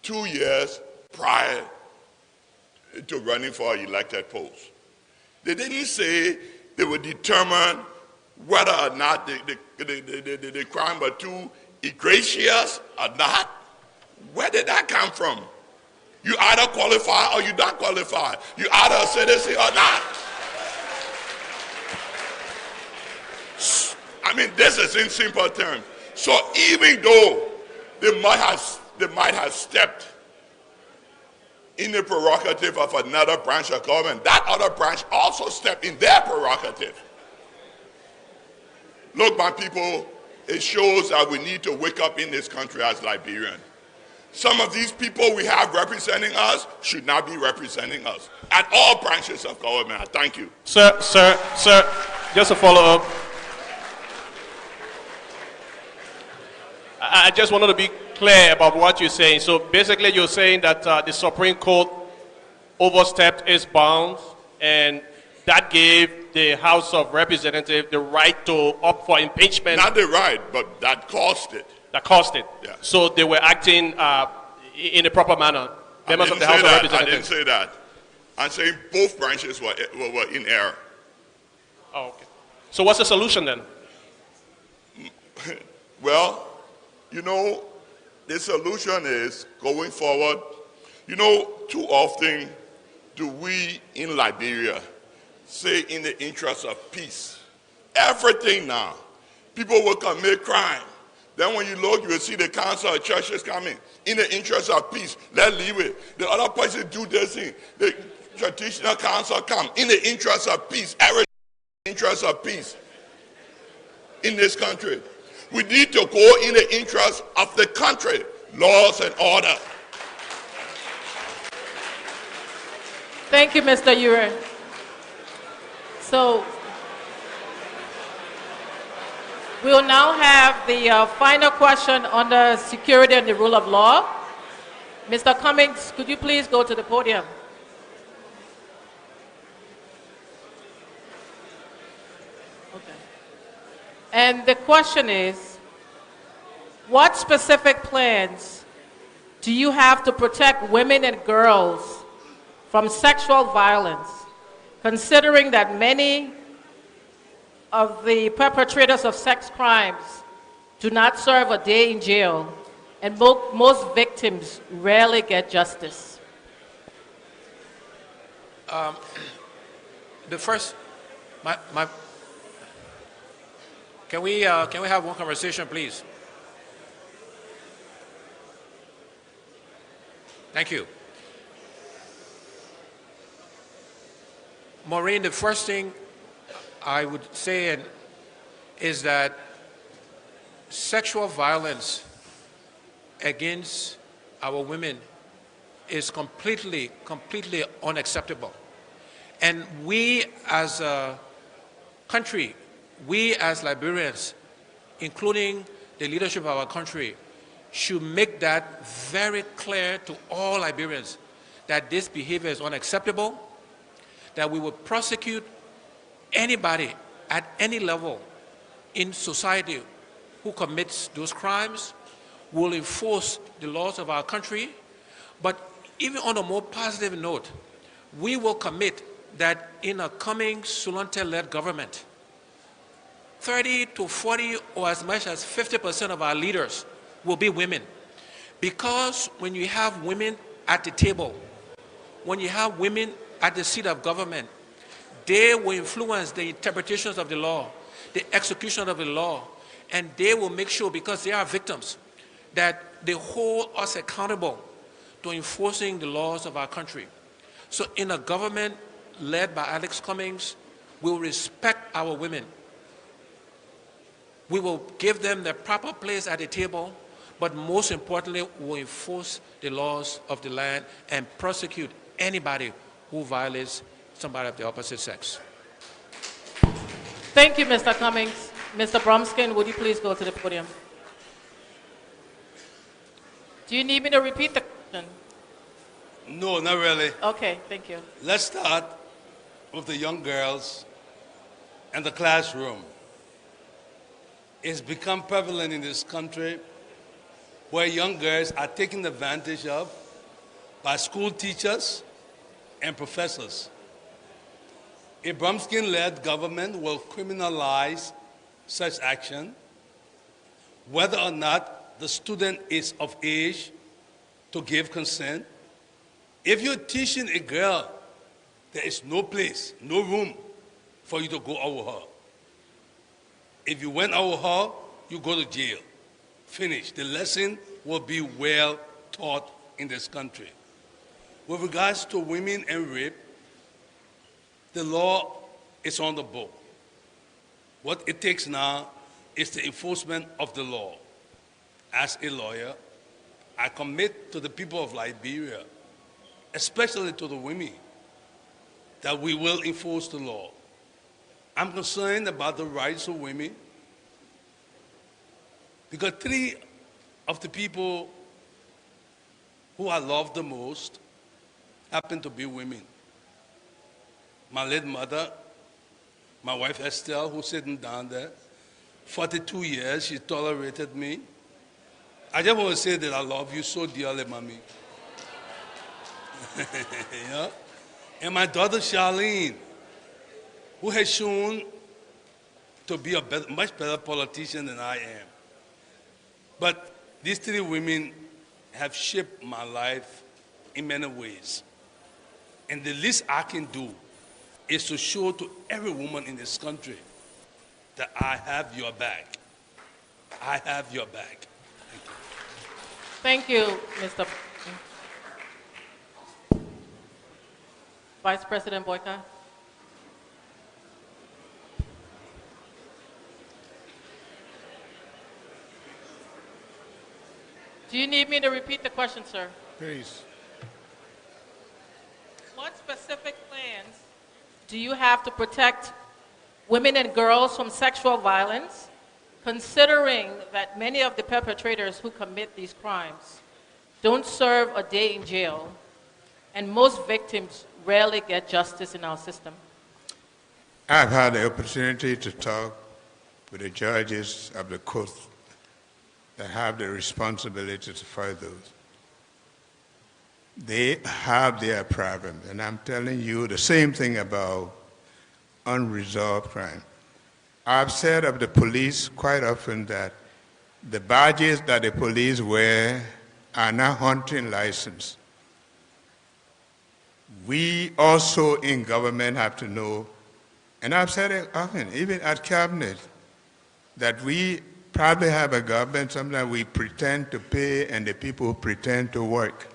2 years prior to running for an elected post. They didn't say they would determine whether or not the crime was too egregious or not. Where did that come from? You either qualify or you don't qualify. You either a citizen or not. This is in simple terms. So even though they might have stepped in the prerogative of another branch of government, that other branch also stepped in their prerogative. Look, my people, it shows that we need to wake up in this country as Liberians. Some of these people we have representing us should not be representing us at all branches of government. Thank you. Sir, just a follow-up. I just wanted to be clear about what you're saying. So basically you're saying that the Supreme Court overstepped its bounds, and that gave the House of Representatives the right to opt for impeachment. Not the right, but that caused it. That caused it. Yeah. So they were acting in a proper manner. Members of the House of Representatives. I didn't say that. and saying both branches were in error. Oh, okay. So what's the solution then? Well, you know, the solution is going forward. You know, too often do we in Liberia say in the interest of peace. Everything now. People will commit crime. Then when you look, you will see the council of churches coming. In the interest of peace, let's leave it. The other person do this thing. The traditional council come. In the interest of peace. Everything in the interest of peace in this country. We need to go in the interest of the country. Laws and order. Thank you, Mr. Lrtn. So we'll now have the final question on the security and the rule of law. Mr. Cummings, could you please go to the podium? Okay. And the question is, what specific plans do you have to protect women and girls from sexual violence, considering that many of the perpetrators of sex crimes do not serve a day in jail, and most victims rarely get justice? The first, can we have one conversation, please? Thank you. Maureen, the first thing I would say is that sexual violence against our women is completely unacceptable. And we as a country, we as Liberians, including the leadership of our country, should make that very clear to all Liberians that this behavior is unacceptable, that we will prosecute anybody at any level in society who commits those crimes, will enforce the laws of our country. But even on a more positive note, we will commit that in a coming Lrtn-led government, 30 to 40 or as much as 50% of our leaders will be women. Because when you have women at the table, when you have women at the seat of government, they will influence the interpretations of the law, the execution of the law, and they will make sure, because they are victims, that they hold us accountable to enforcing the laws of our country. So in a government led by Alex Cummings, we will respect our women. We will give them the proper place at the table, but most importantly, we will enforce the laws of the land and prosecute anybody who violates somebody of the opposite sex. Thank you, Mr. Cummings. Mr. Bromskin, would you please go to the podium? Do you need me to repeat the question? No, not really. Okay, thank you. Let's start with the young girls and the classroom. It's become prevalent in this country where young girls are taken advantage of by school teachers and professors. A Bromskin-led government will criminalize such action, whether or not the student is of age to give consent. If you're teaching a girl, there is no place, no room for you to go out with her. If you went out with her, you go to jail. Finish. The lesson will be well taught in this country. With regards to women and rape, the law is on the book. What it takes now is the enforcement of the law. As a lawyer, I commit to the people of Liberia, especially to the women, that we will enforce the law. I'm concerned about the rights of women because 3 of the people who I love the most happen to be women. My late mother, my wife Estelle, who's sitting down there, 42 years, she tolerated me. I just want to say that I love you so dearly, Mommy. You know? and my daughter Charlene, who has shown to be a much better politician than I am. But these three women have shaped my life in many ways. And the least I can do is to show to every woman in this country that I have your back. I have your back. Thank you, Mr. Vice President Boyka. Do you need me to repeat the question, sir? Please. What specific plans do you have to protect women and girls from sexual violence, considering that many of the perpetrators who commit these crimes don't serve a day in jail, and most victims rarely get justice in our system? I've had the opportunity to talk with the judges of the court that have the responsibility to fight those. They have their problems, and I'm telling you the same thing about unresolved crime. I've said of the police quite often that the badges that the police wear are not hunting license. We also in government have to know, and I've said it often, even at cabinet, that we probably have a government, sometimes we pretend to pay and the people pretend to work.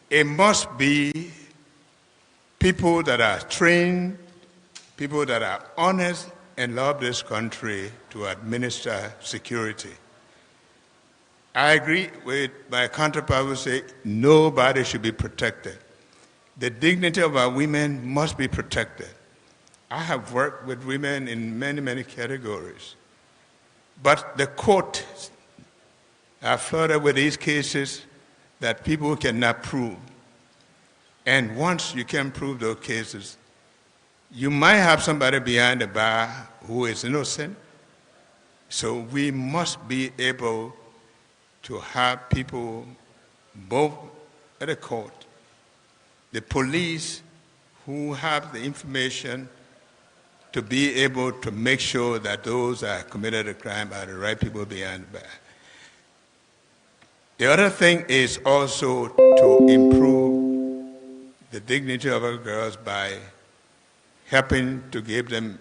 It must be people that are trained, people that are honest and love this country to administer security. I agree with my counterpart who say nobody should be protected. The dignity of our women must be protected. I have worked with women in many, many categories. But the court are flooded with these cases that people cannot prove. And once you can prove those cases, you might have somebody behind the bar who is innocent. So we must be able to have people both at the court, the police who have the information to be able to make sure that those that committed a crime are the right people behind the bar. The other thing is also to improve the dignity of our girls by helping to give them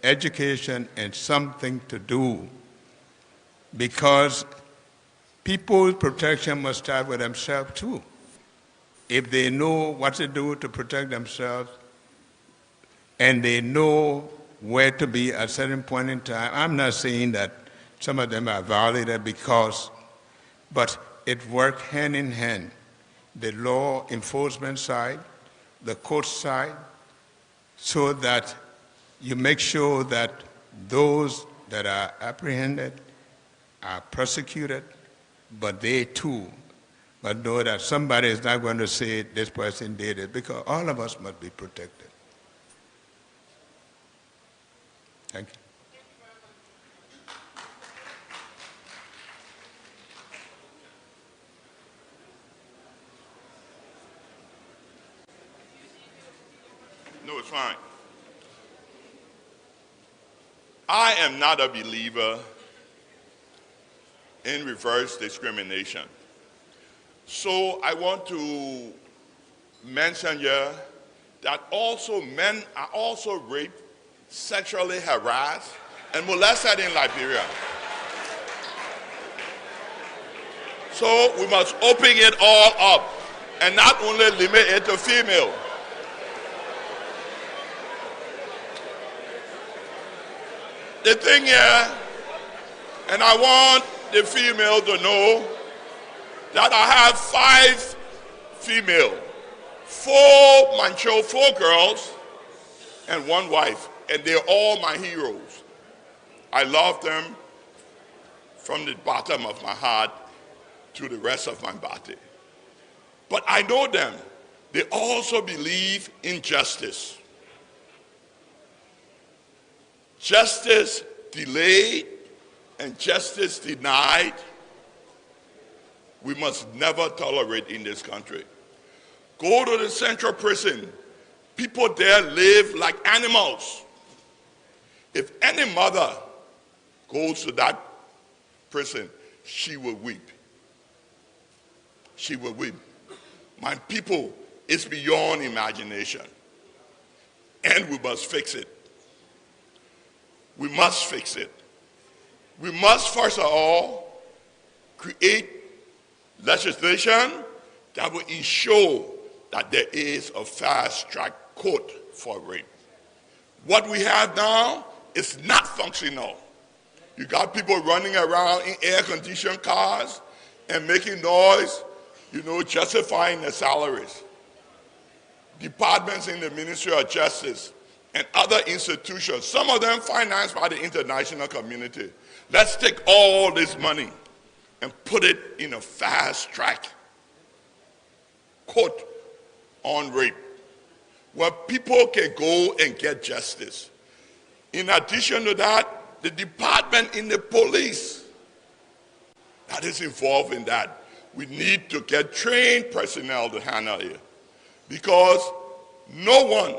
education and something to do, because people's protection must start with themselves too. If they know what to do to protect themselves, and they know where to be at a certain point in time. I'm not saying that some of them are violated but it works hand in hand. The law enforcement side, the court side, so that you make sure that those that are apprehended are prosecuted, but they too must know that somebody is not going to say this person did it, because all of us must be protected. Thank you. No, it's fine. I am not a believer in reverse discrimination. So I want to mention here that also men are also raped, sexually harassed, and molested in Liberia. So we must open it all up and not only limit it to female. The thing here, and I want the female to know that I have 5 female, 4 girls, and 1 wife. And they're all my heroes. I love them from the bottom of my heart to the rest of my body. But I know them. They also believe in justice. Justice delayed and justice denied, we must never tolerate in this country. Go to the central prison. People there live like animals. If any mother goes to that prison, she will weep. She will weep. My people, it's beyond imagination. And we must fix it. We must fix it. We must, first of all, create legislation that will ensure that there is a fast-track court for rape. What we have now is not functional. You got people running around in air-conditioned cars and making noise, justifying their salaries. Departments in the Ministry of Justice and other institutions, some of them financed by the international community. Let's take all this money and put it in a fast-track court on rape, where people can go and get justice. In addition to that, the department in the police that is involved in that, we need to get trained personnel to handle it, because no one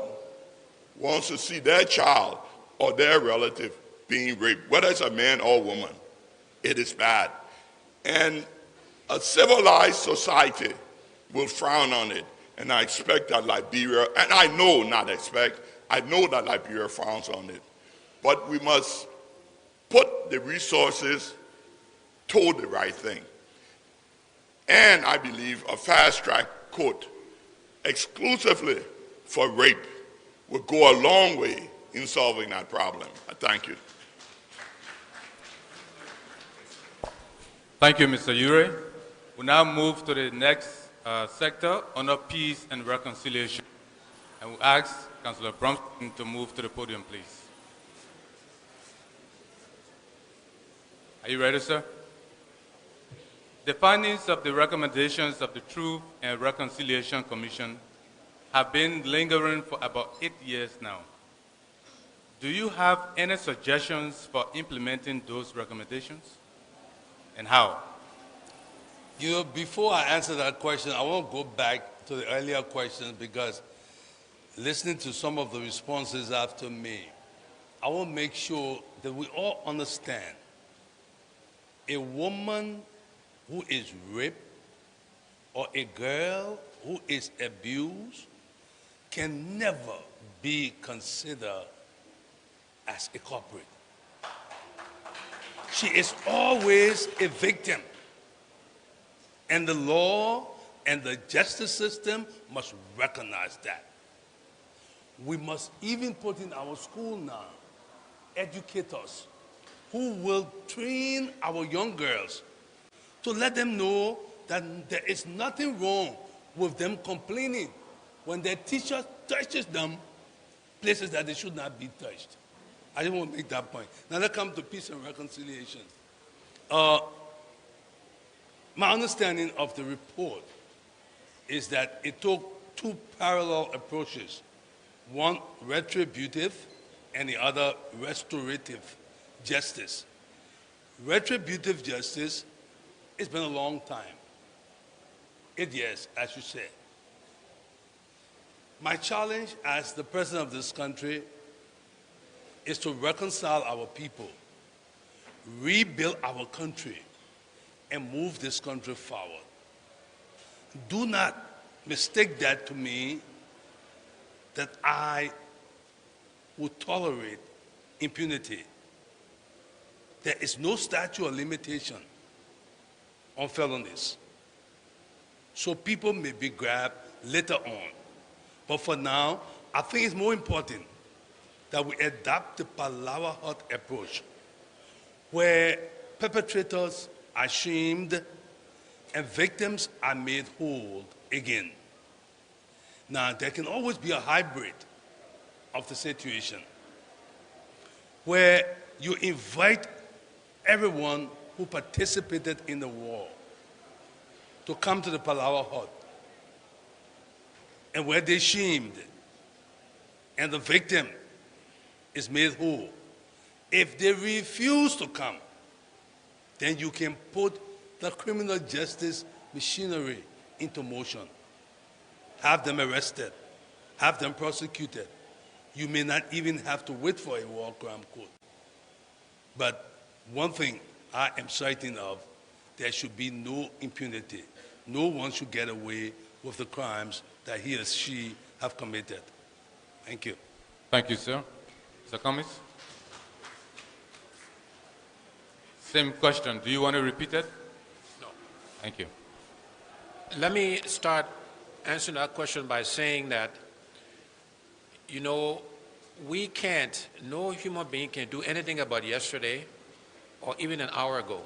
wants to see their child or their relative being raped, whether it's a man or woman. It is bad. And a civilized society will frown on it. And I expect that Liberia, and I know that Liberia frowns on it. But we must put the resources toward the right thing. And I believe a fast-track court exclusively for rape will go a long way in solving that problem. Thank you. Thank you, Mr. Ure. We now move to the next sector, under peace and reconciliation. And we ask Councillor Bromston to move to the podium, please. Are you ready, sir? The findings of the recommendations of the Truth and Reconciliation Commission have been lingering for about 8 years now. Do you have any suggestions for implementing those recommendations? And how? Before I answer that question, I want to go back to the earlier questions, because listening to some of the responses after me, I want to make sure that we all understand a woman who is raped or a girl who is abused can never be considered as a culprit. She is always a victim. And the law and the justice system must recognize that. We must even put in our school now educators who will train our young girls to let them know that there is nothing wrong with them complaining when their teacher touches them places that they should not be touched. I just want to make that point. Now let's come to peace and reconciliation. My understanding of the report is that it took two parallel approaches, one retributive and the other restorative justice. Retributive justice, it's been a long time. 8 years, as you said. My challenge as the president of this country is to reconcile our people, rebuild our country, and move this country forward. Do not mistake that to mean that I would tolerate impunity. There is no statute of limitation on felonies. So people may be grabbed later on. But for now, I think it's more important that we adopt the Palawa Hut approach, where perpetrators are shamed and victims are made whole again. Now, there can always be a hybrid of the situation, where you invite everyone who participated in the war to come to the Palawa Hut, and where they're shamed and the victim is made whole. If they refuse to come, then you can put the criminal justice machinery into motion. have them arrested, have them prosecuted. You may not even have to wait for a war crime court. But one thing I am certain of, there should be no impunity. No one should get away with the crimes that he or she have committed. Thank you. Thank you, sir. Mr. Cummings? Same question. Do you want to repeat it? No. Thank you. Let me start answering that question by saying that, you know, we can't, no human being can do anything about yesterday or even an hour ago.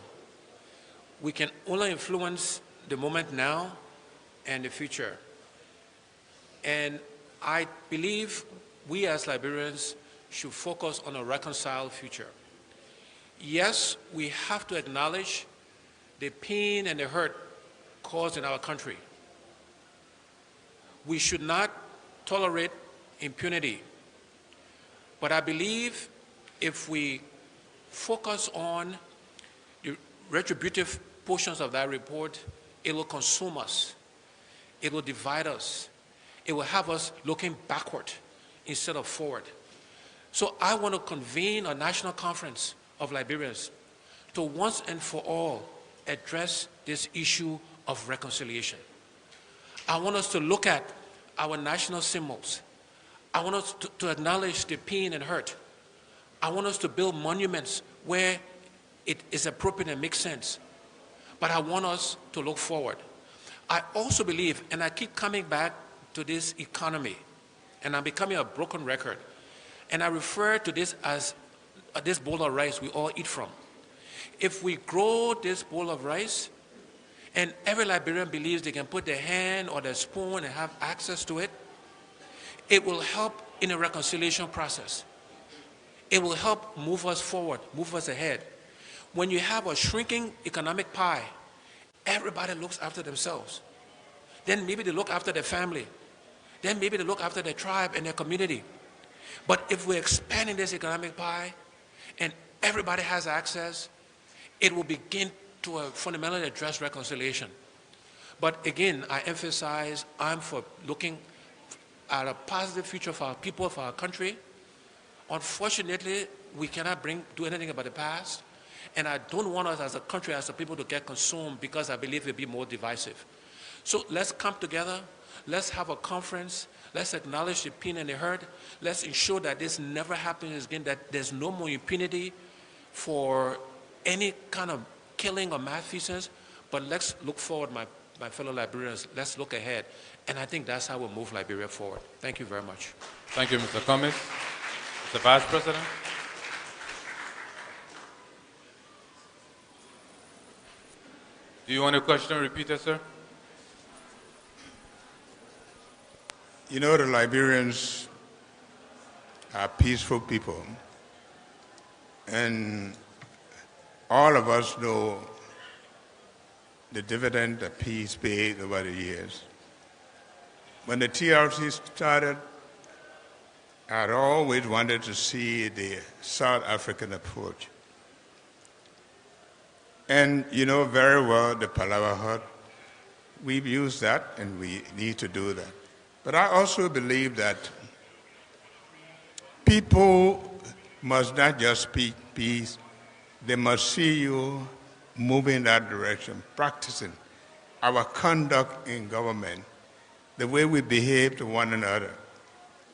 We can only influence the moment now and the future. And I believe we as Liberians should focus on a reconciled future. Yes, we have to acknowledge the pain and the hurt caused in our country. We should not tolerate impunity. But I believe if we focus on the retributive portions of that report, it will consume us. It will divide us. It will have us looking backward instead of forward. So I want to convene a national conference of Liberians to once and for all address this issue of reconciliation. I want us to look at our national symbols. I want us to acknowledge the pain and hurt. I want us to build monuments where it is appropriate and makes sense. But I want us to look forward. I also believe, and I keep coming back to this economy, and I'm becoming a broken record, and I refer to this as this bowl of rice we all eat from. If we grow this bowl of rice, and every Liberian believes they can put their hand or their spoon and have access to it, it will help in the reconciliation process. It will help move us forward, move us ahead. When you have a shrinking economic pie, everybody looks after themselves. Then maybe they look after their family. Then maybe they look after their tribe and their community. But if we're expanding this economic pie and everybody has access, it will begin to fundamentally address reconciliation. But again, I emphasize, I'm for looking at a positive future for our people, for our country. Unfortunately, we cannot do anything about the past. And I don't want us as a country, as a people, to get consumed because I believe it will be more divisive. So let's come together. Let's have a conference. Let's acknowledge the pain and the hurt. Let's ensure that this never happens again, that there's no more impunity for any kind of killing or malfeasance. But let's look forward, my fellow Liberians. Let's look ahead. And I think that's how we'll move Liberia forward. Thank you very much. Thank you, Mr. Cummings. Mr. Vice President. Do you want a question repeated, sir? You know, the Liberians are peaceful people. And all of us know the dividend that peace paid over the years. When the TRC started, I had always wanted to see the South African approach. And you know very well the Palawa Hut. We've used that and we need to do that. But I also believe that people must not just speak peace, they must see you moving in that direction, practicing our conduct in government, the way we behave to one another,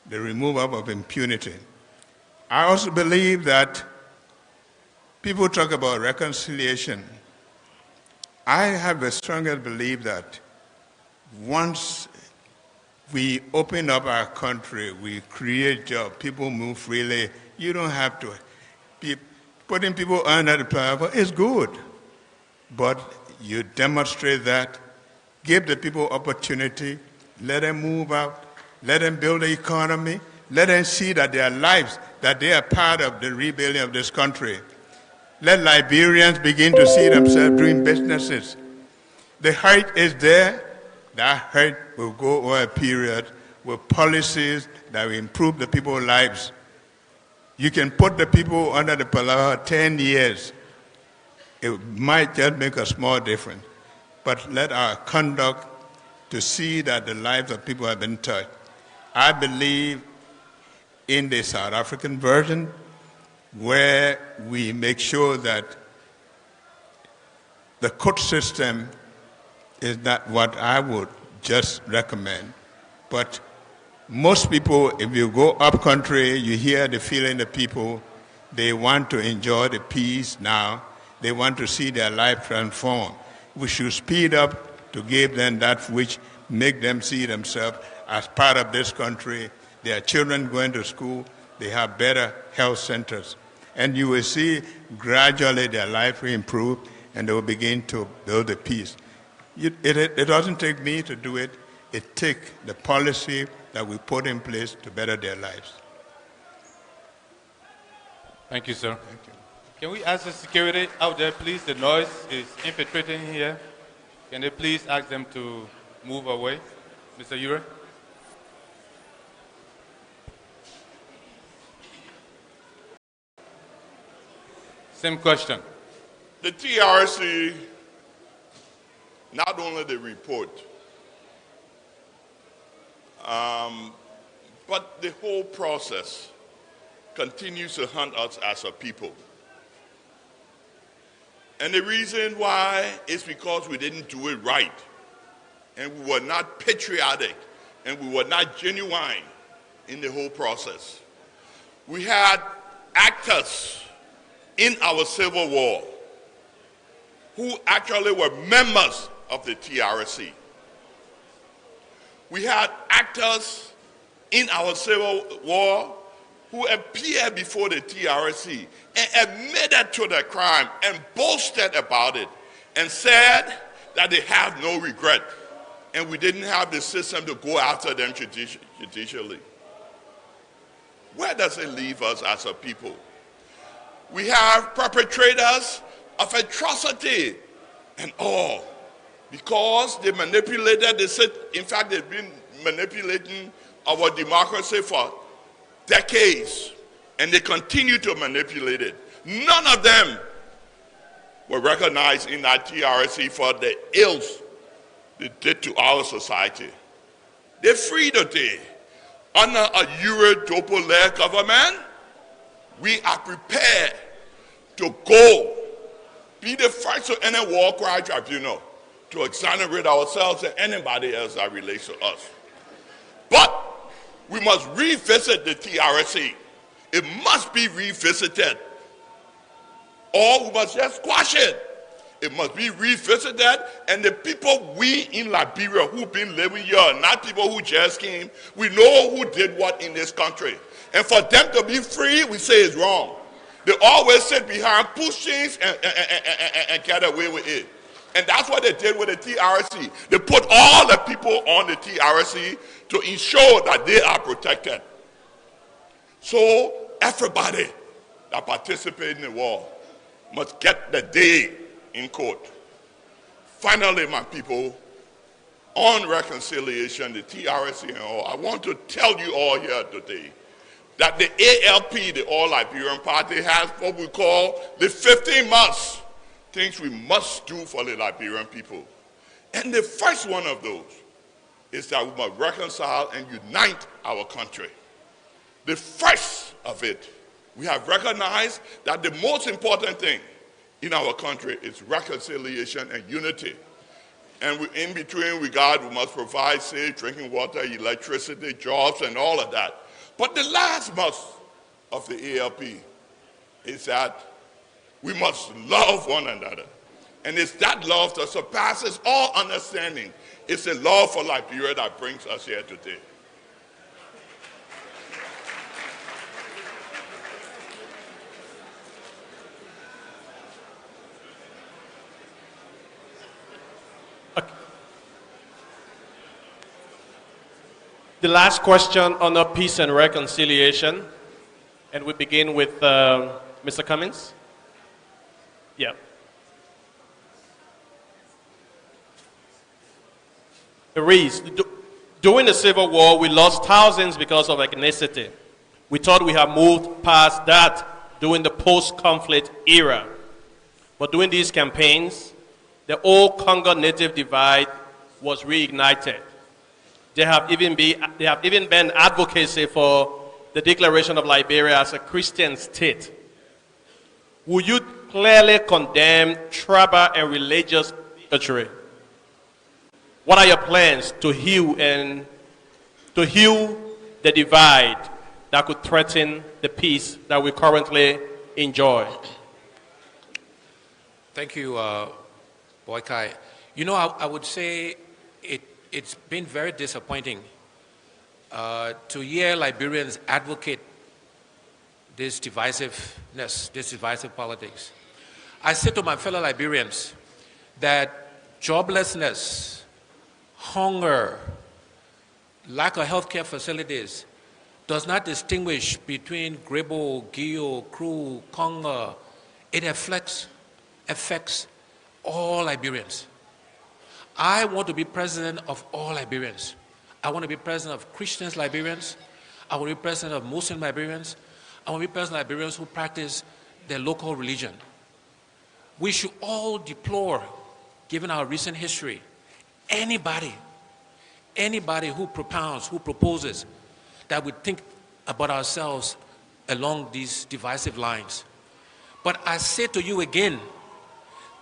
the removal of impunity. I also believe that people talk about reconciliation. I have a stronger belief that once we open up our country, we create jobs, people move freely, you don't have to be putting people under the power. It's good, but you demonstrate that, give the people opportunity, let them move out, let them build the economy, let them see that their lives, that they are part of the rebuilding of this country. Let Liberians begin to see themselves doing businesses. The hurt is there. That hurt will go over a period with policies that will improve the people's lives. You can put the people under the Palawa 10 years. It might just make a small difference. But let our conduct to see that the lives of people have been touched. I believe in the South African version, where we make sure that the court system is not what I would just recommend, but most people, if you go up country, you hear the feeling of people, they want to enjoy the peace now, they want to see their life transformed. We should speed up to give them that which make them see themselves as part of this country. Their children going to school, they have better health centers. And you will see gradually their life will improve and they will begin to build a peace. It doesn't take me to do it. It takes the policy that we put in place to better their lives. Thank you, sir. Thank you. Can we ask the security out there, please? The noise is infiltrating here. Can they please ask them to move away? Mr. Ure? Same question. The TRC, not only the report, but the whole process continues to hunt us as a people. And the reason why is because we didn't do it right. And we were not patriotic. And we were not genuine in the whole process. We had actors in our Civil War who actually were members of the TRC. We had actors in our Civil War who appeared before the TRC and admitted to the crime and boasted about it and said that they have no regret and we didn't have the system to go after them judicially. Where does it leave us as a people? We have perpetrators of atrocity and all because they manipulated the system. In fact, they've been manipulating our democracy for decades, and they continue to manipulate it. None of them were recognized in that TRC for the ills they did to our society. They're free today. Under a Euro-Dopo-led government, we are prepared to go, be the first to any war crime tribunal to exonerate ourselves and anybody else that relates to us. But we must revisit the TRC. It must be revisited. Or we must just squash it. It must be revisited, and the people we in Liberia who've been living here, not people who just came, we know who did what in this country. And for them to be free, we say it's wrong. They always sit behind pushings and get away with it. And that's what they did with the TRC. They put all the people on the TRC to ensure that they are protected. So everybody that participated in the war must get the day in court. Finally, my people, on reconciliation, the TRC and all, I want to tell you all here today that the ALP, the All Liberian Party, has what we call the 15 months things we must do for the Liberian people. And the first one of those is that we must reconcile and unite our country. The first of it, we have recognized that the most important thing in our country is reconciliation and unity. And in between, we must provide safe drinking water, electricity, jobs, and all of that. But the last must of the ALP is that we must love one another. And it's that love that surpasses all understanding. It's the love for Liberia that brings us here today. The last question on peace and reconciliation, and we begin with Mr. Cummings. Yeah. Reese, during the Civil War, we lost thousands because of ethnicity. We thought we had moved past that during the post-conflict era. But during these campaigns, the old Congo native divide was reignited. There have even been advocacy for the declaration of Liberia as a Christian state. Will you clearly condemn tribal and religious bigotry? What are your plans to heal the divide that could threaten the peace that we currently enjoy? Thank you, Boykai. You know, I would say it's been very disappointing to hear Liberians advocate this divisiveness, this divisive politics. I say to my fellow Liberians that joblessness, hunger, lack of healthcare facilities does not distinguish between Grebo, Gio, Kru, Konga. It affects all Liberians. I want to be president of all Liberians. I want to be president of Christian Liberians. I want to be president of Muslim Liberians. I want to be president of Liberians who practice their local religion. We should all deplore, given our recent history, anybody who propounds, who proposes that we think about ourselves along these divisive lines. But I say to you again,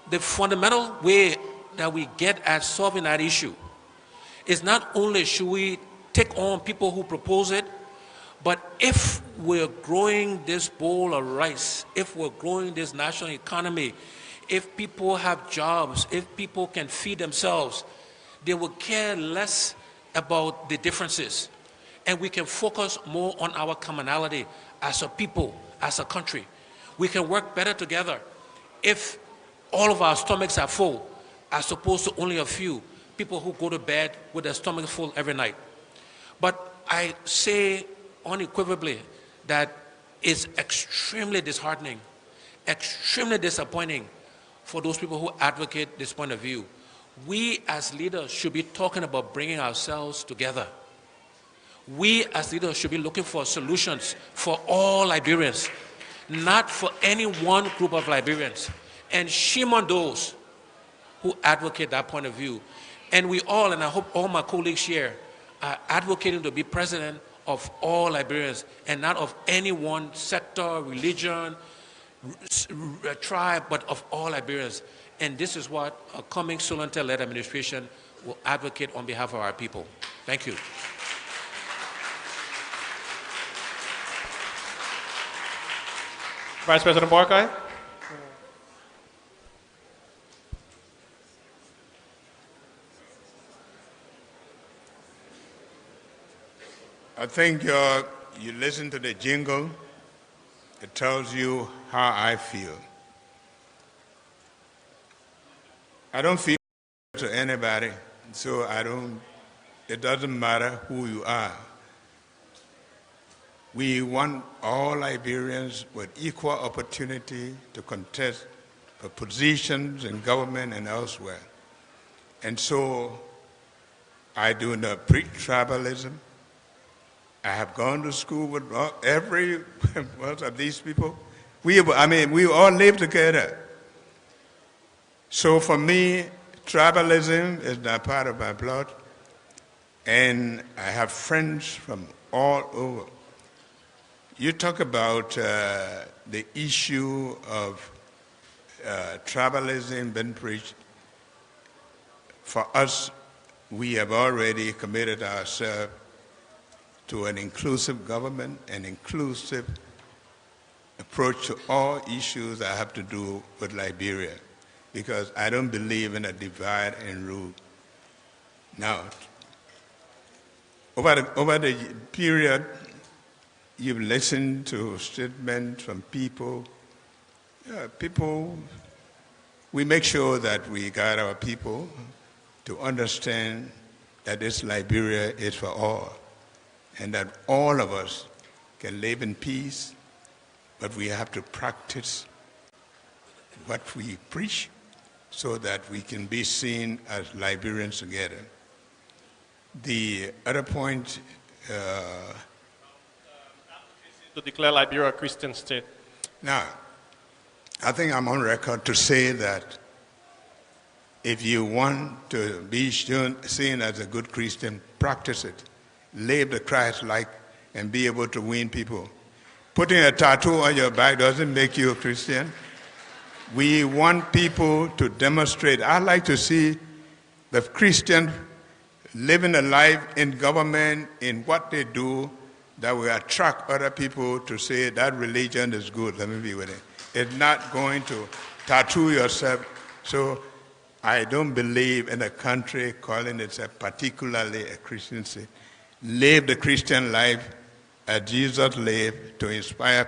the fundamental way that we get at solving that issue is not only should we take on people who propose it, but if we're growing this bowl of rice, if we're growing this national economy, if people have jobs, if people can feed themselves, they will care less about the differences. And we can focus more on our commonality as a people, as a country. We can work better together if all of our stomachs are full, as opposed to only a few people who go to bed with their stomach full every night. But I say unequivocally that it's extremely disheartening, extremely disappointing for those people who advocate this point of view. We as leaders should be talking about bringing ourselves together. We as leaders should be looking for solutions for all Liberians, not for any one group of Liberians. And shame on those who advocate that point of view. And we all, and I hope all my colleagues here, are advocating to be president of all Liberians and not of any one sector, religion, tribe, but of all Liberians. And this is what a coming Lrtn-led administration will advocate on behalf of our people. Thank you. Vice President Boykai. I think you listen to the jingle, it tells you how I feel. I don't feel to anybody, so it doesn't matter who you are. We want all Liberians with equal opportunity to contest for positions in government and elsewhere. And so I do not preach tribalism. I have gone to school with every one of these people. We all live together. So for me, tribalism is not part of my blood. And I have friends from all over. You talk about the issue of tribalism being preached. For us, we have already committed ourselves to an inclusive government, an inclusive approach to all issues that have to do with Liberia, because I don't believe in a divide and rule. Now, over the period, you've listened to statements from people. We make sure that we guide our people to understand that this Liberia is for all, and that all of us can live in peace, but we have to practice what we preach so that we can be seen as Liberians together. The other point, to declare Liberia a Christian state. Now, I think I'm on record to say that if you want to be seen as a good Christian, practice it. Live the Christ-like and be able to win people. Putting a tattoo on your back doesn't make you a Christian. We want people to demonstrate. I like to see the Christian living a life in government, in what they do, that will attract other people to say that religion is good. Let me be with it. It's not going to tattoo yourself. So I don't believe in a country calling itself particularly a Christian state. Live the Christian life as Jesus lived to inspire